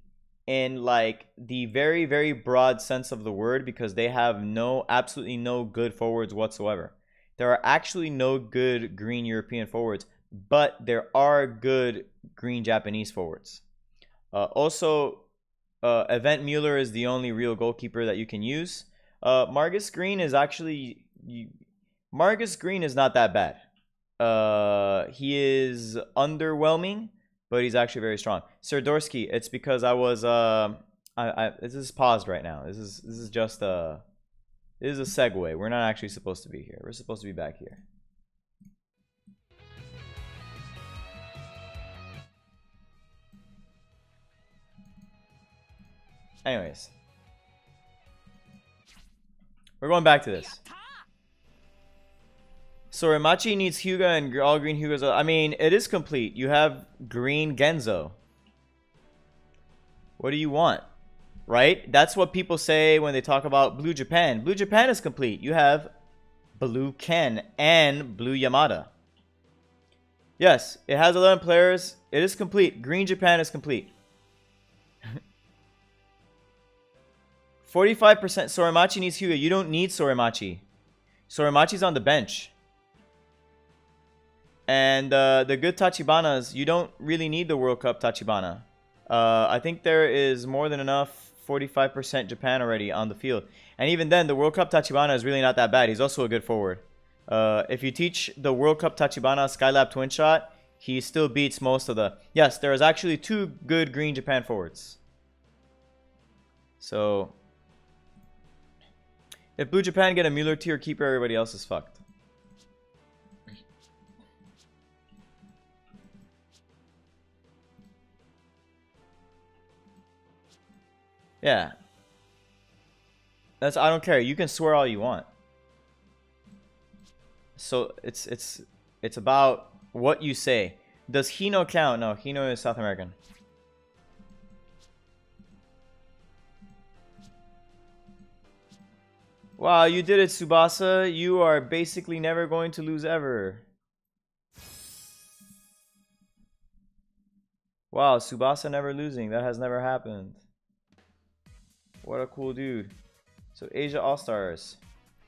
in like the very, very broad sense of the word because they have absolutely no good forwards whatsoever. There are actually no good green European forwards, but there are good green Japanese forwards. Also, Event Mueller is the only real goalkeeper that you can use. Margus Green is actually... Margus Green is not that bad. He is underwhelming, but he's actually very strong. Serdorsky, it's because I was... this is paused right now. This is just a... This is a segue. We're not actually supposed to be here. We're supposed to be back here. Anyways. We're going back to this. Sorimachi needs Hyuga and all green Hyugas. I mean, it is complete. You have green Genzo. What do you want? Right? That's what people say when they talk about Blue Japan. Blue Japan is complete. You have Blue Ken and Blue Yamada. Yes, it has 11 players. It is complete. Green Japan is complete. 45% Sorimachi needs Hyuga. You don't need Sorimachi. Sorimachi's on the bench. And the good Tachibanas, you don't really need the World Cup Tachibana. I think there is more than enough 45% Japan already on the field. And even then, the World Cup Tachibana is really not that bad. He's also a good forward. If you teach the World Cup Tachibana Skylab Twin Shot, he still beats most of the... Yes, there is actually 2 good green Japan forwards. So, if Blue Japan get a Mueller tier keeper, everybody else is fucked. Yeah. I don't care. You can swear all you want. So it's about what you say. Does Hino count? No, Hino is South American. Wow, you did it, Tsubasa. You are basically never going to lose ever. Wow, Tsubasa never losing. That has never happened. What a cool dude. So Asia All-Stars.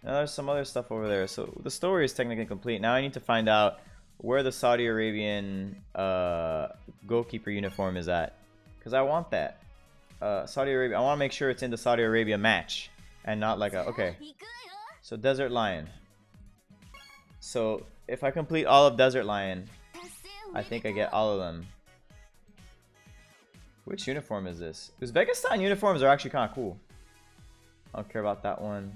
Now there's some other stuff over there. So the story is technically complete. Now I need to find out where the Saudi Arabian goalkeeper uniform is at. Because I want that. Saudi Arabia. I want to make sure it's in the Saudi Arabia match. And not like a... Okay. So Desert Lion. So if I complete all of Desert Lion, I think I get all of them. Which uniform is this? Uzbekistan uniforms are actually kind of cool. I don't care about that one.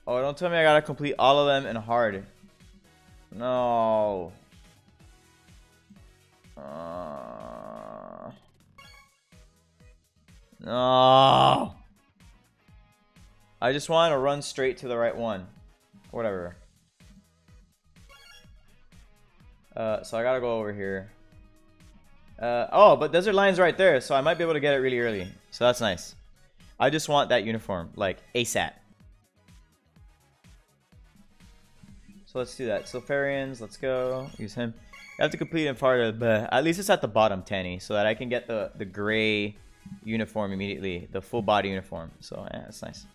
Oh, don't tell me I gotta complete all of them in hard. No. No. I just want to run straight to the right one. Whatever. So I gotta go over here. Oh, but Desert Lion's right there, so I might be able to get it really early. So that's nice. I just want that uniform, like ASAP. So let's do that. Sulfarians, let's go. Use him. I have to complete it farther, but at least it's at the bottom, Tanny, so that I can get the gray uniform immediately, the full body uniform. So yeah, that's nice.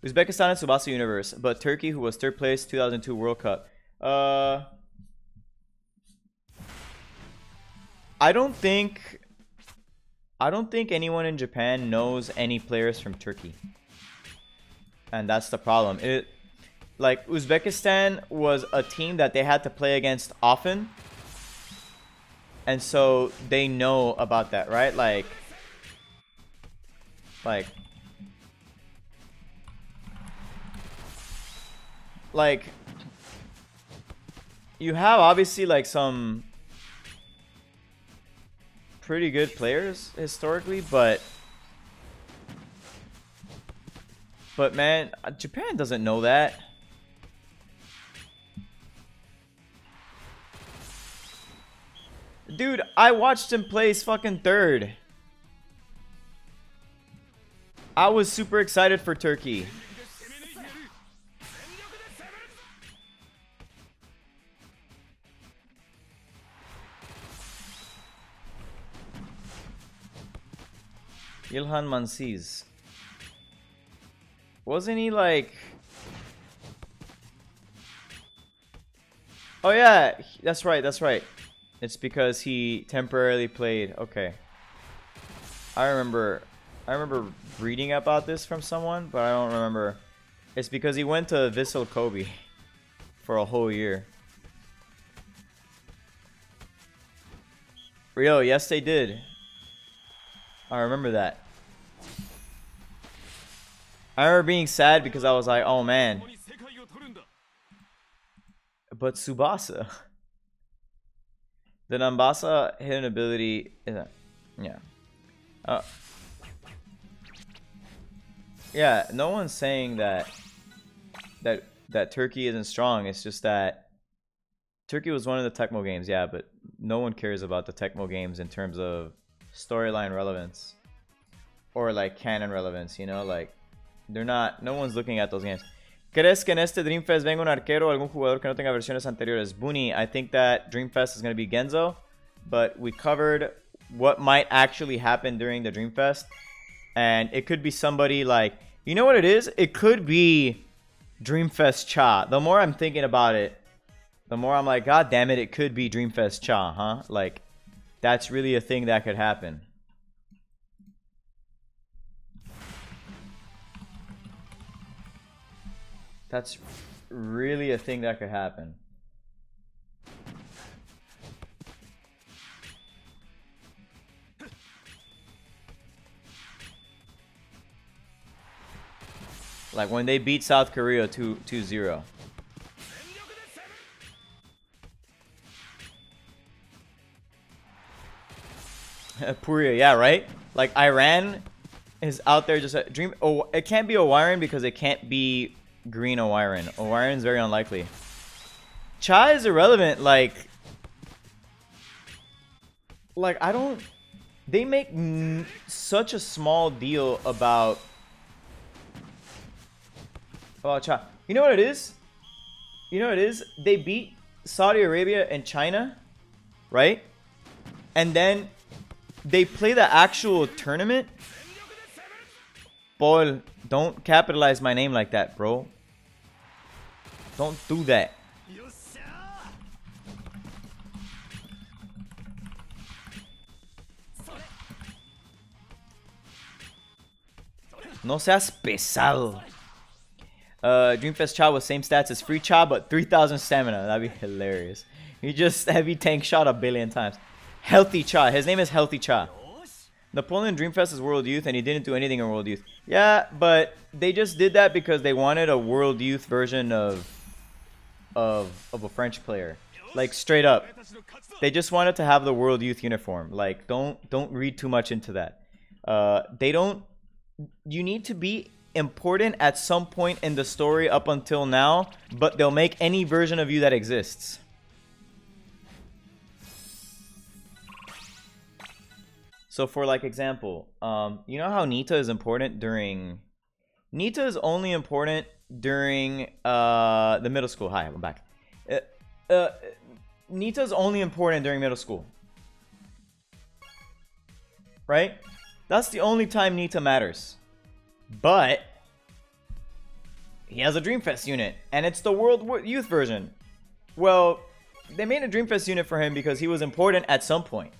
Uzbekistan and Tsubasa Universe, but Turkey, who was 3rd place 2002 World Cup. I don't think anyone in Japan knows any players from Turkey. And that's the problem. Like Uzbekistan was a team that they had to play against often. And so they know about that, right? Like you have obviously like some pretty good players historically, but man, Japan doesn't know that. Dude, I watched him place fucking 3rd. I was super excited for Turkey. Ilhan Mansiz. Wasn't he like... Oh yeah, that's right, that's right. It's because he temporarily played. Okay. I remember reading about this from someone, but I don't remember. It's because he went to Vissel Kobe for a whole year. Rio, yes they did. I remember that. I remember being sad because I was like, oh man. But Tsubasa. The Nambasa hidden ability is yeah. Yeah, no one's saying that Turkey isn't strong. It's just that Turkey was one of the Tecmo games, yeah, but no one cares about the Tecmo games in terms of storyline relevance or like canon relevance, you know, like they're not, no one's looking at those games. ¿Crees que en este Dreamfest venga un arquero o algún jugador que no tenga versiones anteriores? Booney, I think that Dreamfest is going to be Genzo, but we covered what might actually happen during the Dreamfest, and it could be somebody like, you know what it is? It could be Dreamfest Cha. The more I'm thinking about it, the more I'm like, God damn it, it could be Dreamfest Cha, huh? Like, that's really a thing that could happen. That's really a thing that could happen. Like when they beat South Korea 2-0. Puria, yeah, right? Like Iran is out there just a dream. Oh, it can't be Owiron because it can't be green Owiron. Owiron's very unlikely. Cha is irrelevant. Like I don't. They make such a small deal about Cha. You know what it is? You know what it is? They beat Saudi Arabia and China, right? And then they play the actual tournament. Paul, don't capitalize my name like that, bro. Don't do that. No seas pesado. Dreamfest Cha with same stats as Free Cha, but 3,000 stamina. That'd be hilarious. He just heavy tank shot 1 billion times. Healthy Cha. His name is Healthy Cha. Napoleon Dreamfest is World Youth, and he didn't do anything in World Youth. Yeah, but they just did that because they wanted a World Youth version of a French player. Like, straight up. They just wanted to have the World Youth uniform. Like, don't read too much into that. They don't... You need to be important at some point in the story up until now, but they'll make any version of you that exists. So for like example, you know how Nita is important during... Nita is only important during the middle school. Hi, I'm back. Nita is only important during middle school. Right? That's the only time Nita matters. But he has a Dreamfest unit, and it's the World Youth version. Well, they made a Dreamfest unit for him because he was important at some point.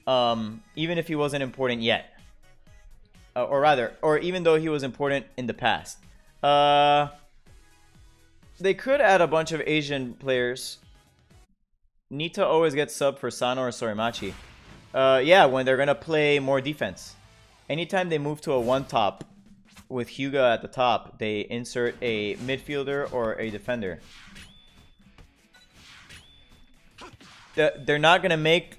Even if he wasn't important yet. Or even though he was important in the past. They could add a bunch of Asian players. Nita always gets sub for Sano or Sorimachi. Yeah, when they're gonna play more defense. Anytime they move to a one-top with Hyuga at the top, they insert a midfielder or a defender. They're not gonna make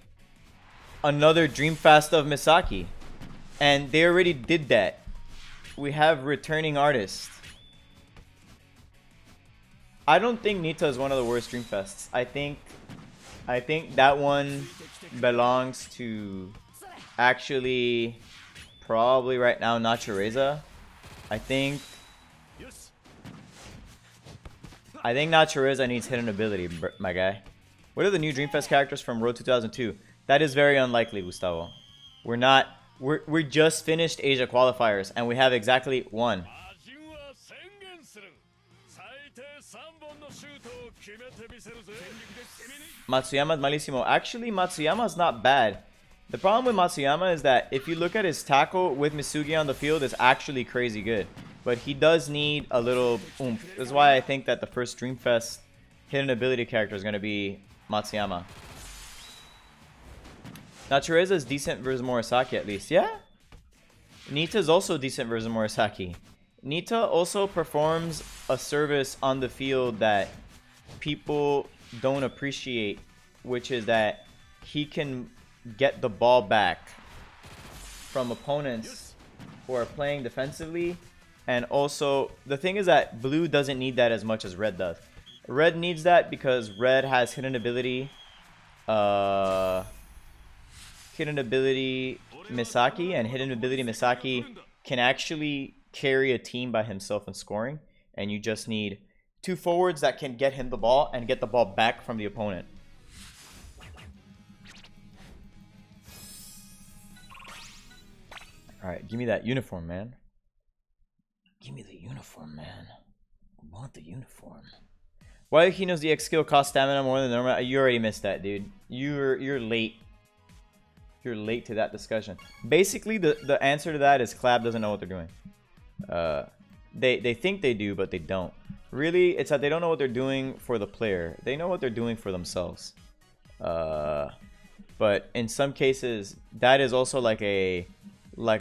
another Dreamfest of Misaki, and they already did that. We have returning artists. I don't think Nita is one of the worst Dreamfests. I think that one belongs to actually probably right now Nachureza. I think Nachureza needs hidden ability, my guy. What are the new Dreamfest characters from Road 2002? That is very unlikely, Gustavo. We're just finished Asia qualifiers, and we have exactly one. Matsuyama's malísimo. Actually, Matsuyama's not bad. The problem with Matsuyama is that if you look at his tackle with Misugi on the field, it's actually crazy good. But he does need a little oomph. That's why I think that the first Dreamfest hidden ability character is going to be Matsuyama. Nachureza is decent versus Morisaki at least. Yeah? Nita is also decent versus Morisaki. Nita also performs a service on the field that people don't appreciate, which is that he can get the ball back from opponents who are playing defensively And also, the thing is that blue doesn't need that as much as red does. Red needs that because red has hidden ability Misaki, and hidden ability Misaki can actually carry a team by himself in scoring, and you just need 2 forwards that can get him the ball and get the ball back from the opponent. Alright, give me that uniform, man. Give me the uniform, man. I want the uniform. Why he knows the X skill costs stamina more than normal? You already missed that, dude. You're late. You're late to that discussion. Basically, the answer to that is Clab doesn't know what they're doing. They think they do, but they don't. Really, it's that they don't know what they're doing for the player. They know what they're doing for themselves. But in some cases, that is also like a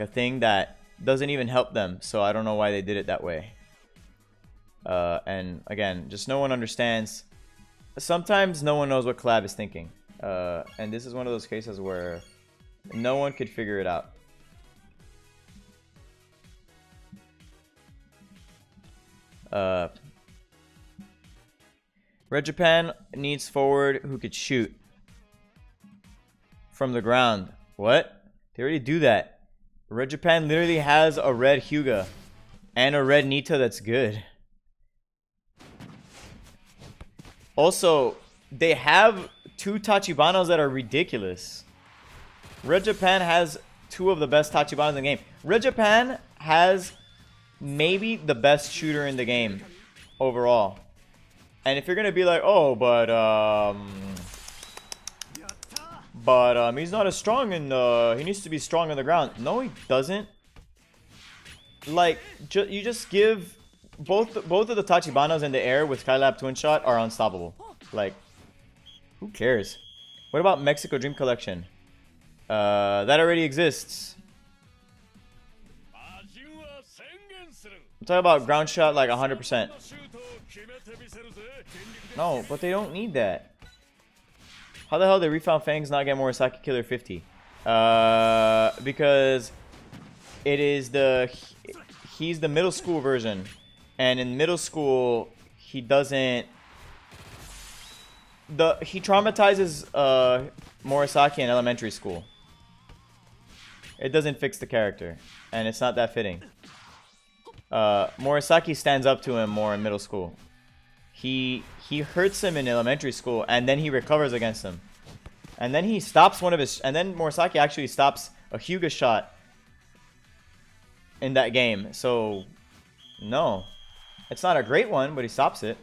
thing that doesn't even help them. So I don't know why they did it that way. And again, just no one understands. Sometimes no one knows what Clab is thinking. And this is one of those cases where no one could figure it out. Red Japan needs forward who could shoot from the ground. What? They already do that. Red Japan literally has a red Hyuga and a red Nita that's good. Also, they have 2 Tachibanas that are ridiculous. Red Japan has 2 of the best Tachibanas in the game. Red Japan has maybe the best shooter in the game overall. And if you're gonna be like, oh, but he's not as strong and he needs to be strong on the ground. No, he doesn't. Like, you just give both of the Tachibanas in the air with Skylab Twin Shot are unstoppable. Like, who cares? What about Mexico Dream Collection? That already exists. I'm talking about ground shot like 100%. No, but they don't need that. How the hell did Refound Fangs not get Morisaki Killer 50? Because it is he's the middle school version, and in middle school he doesn't. He traumatizes Morisaki in elementary school. It doesn't fix the character, and it's not that fitting. Morisaki stands up to him more in middle school. He hurts him in elementary school, and then he recovers against him. And then he stops one of his... And then Morisaki actually stops a Hyuga shot in that game. So, no. It's not a great one, but he stops it.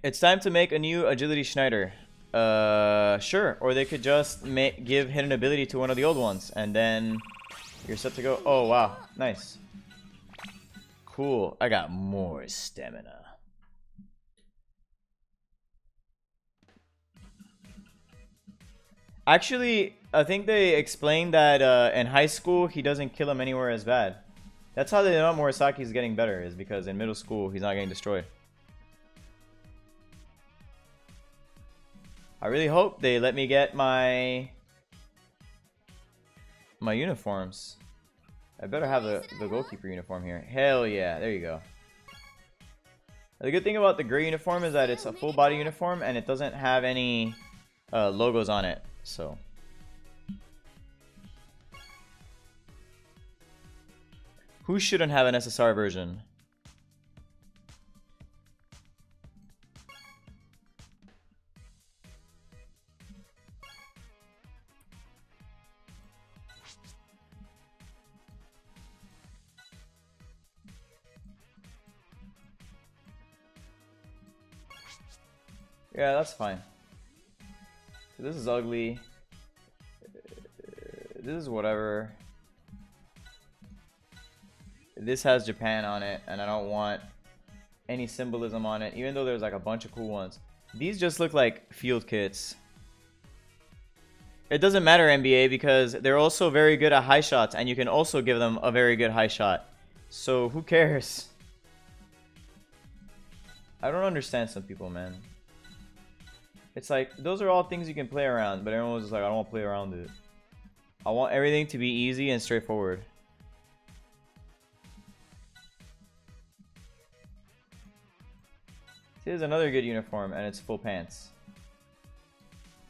It's time to make a new Agility Schneider. Sure. Or they could just give hidden ability to one of the old ones, and then you're set to go. Oh, wow. Nice. Cool. I got more stamina. Actually, I think they explained that in high school, he doesn't kill him anywhere as bad. That's how they know Morisaki is getting better, is because in middle school, he's not getting destroyed. I really hope they let me get my uniforms. I better have the goalkeeper uniform here. Hell yeah, there you go. The good thing about the gray uniform is that it's a full body uniform and it doesn't have any logos on it. So who shouldn't have an SSR version? Yeah, that's fine. This is ugly. This is whatever. This has Japan on it, and I don't want any symbolism on it, even though there's like a bunch of cool ones. These just look like field kits. It doesn't matter, NBA, because they're also very good at high shots, and you can also give them a very good high shot. So who cares? I don't understand some people, man. It's like, those are all things you can play around, but everyone was just like, I don't want to play around it. I want everything to be easy and straightforward. Here's another good uniform, and it's full pants.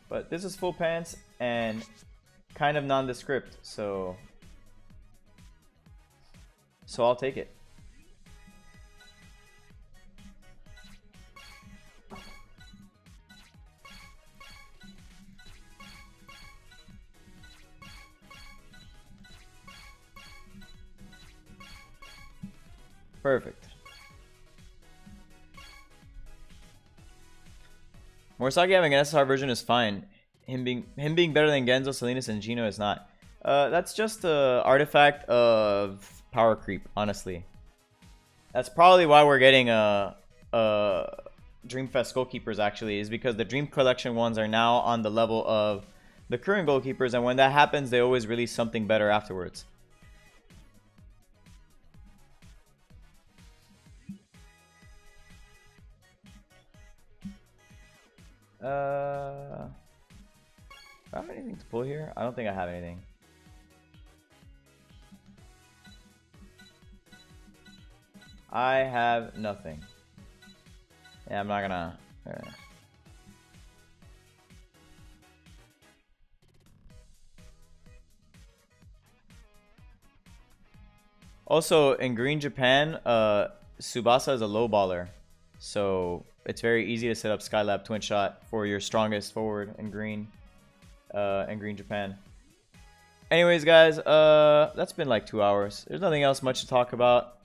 But this is full pants and kind of nondescript, so I'll take it. Perfect. Morisaki having an SSR version is fine. Him being better than Genzo, Salinas, and Gino is not. That's just an artifact of power creep, honestly. That's probably why we're getting Dreamfest goalkeepers, actually, is because the Dream Collection ones are now on the level of the current goalkeepers, and when that happens, they always release something better afterwards. Do I have anything to pull here? I don't think I have anything. I have nothing. Yeah, I'm not gonna... Also, in Green Japan, Tsubasa is a low baller. So it's very easy to set up Skylab Twin Shot for your strongest forward in Green Japan. Anyways, guys, that's been like 2 hours. There's nothing else much to talk about.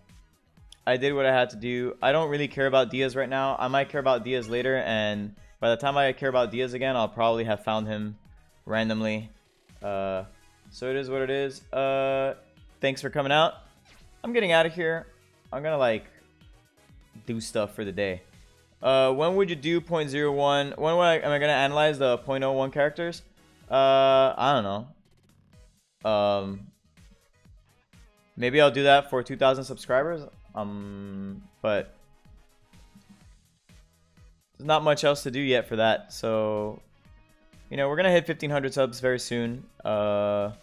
I did what I had to do. I don't really care about Diaz right now. I might care about Diaz later, and by the time I care about Diaz again, I'll probably have found him randomly. So it is what it is. Thanks for coming out. I'm getting out of here. I'm gonna like do stuff for the day. When would you do 0.01? When am I gonna analyze the 0.01 characters? I don't know. Maybe I'll do that for 2,000 subscribers. But there's not much else to do yet for that. So, you know, we're gonna hit 1,500 subs very soon. But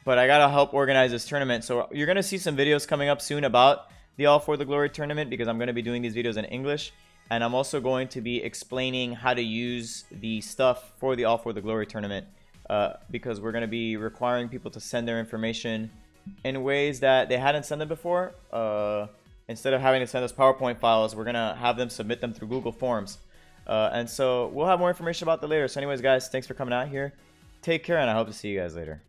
I gotta help organize this tournament. So you're gonna see some videos coming up soon about the All for the Glory tournament, because I'm gonna be doing these videos in English, and I'm also going to be explaining how to use the stuff for the All for the Glory tournament, because we're gonna be requiring people to send their information in ways that they hadn't sent it before. Instead of having to send us PowerPoint files, we're gonna have them submit them through Google Forms. And so we'll have more information about that later. So anyways, guys, thanks for coming out here. Take care, and I hope to see you guys later.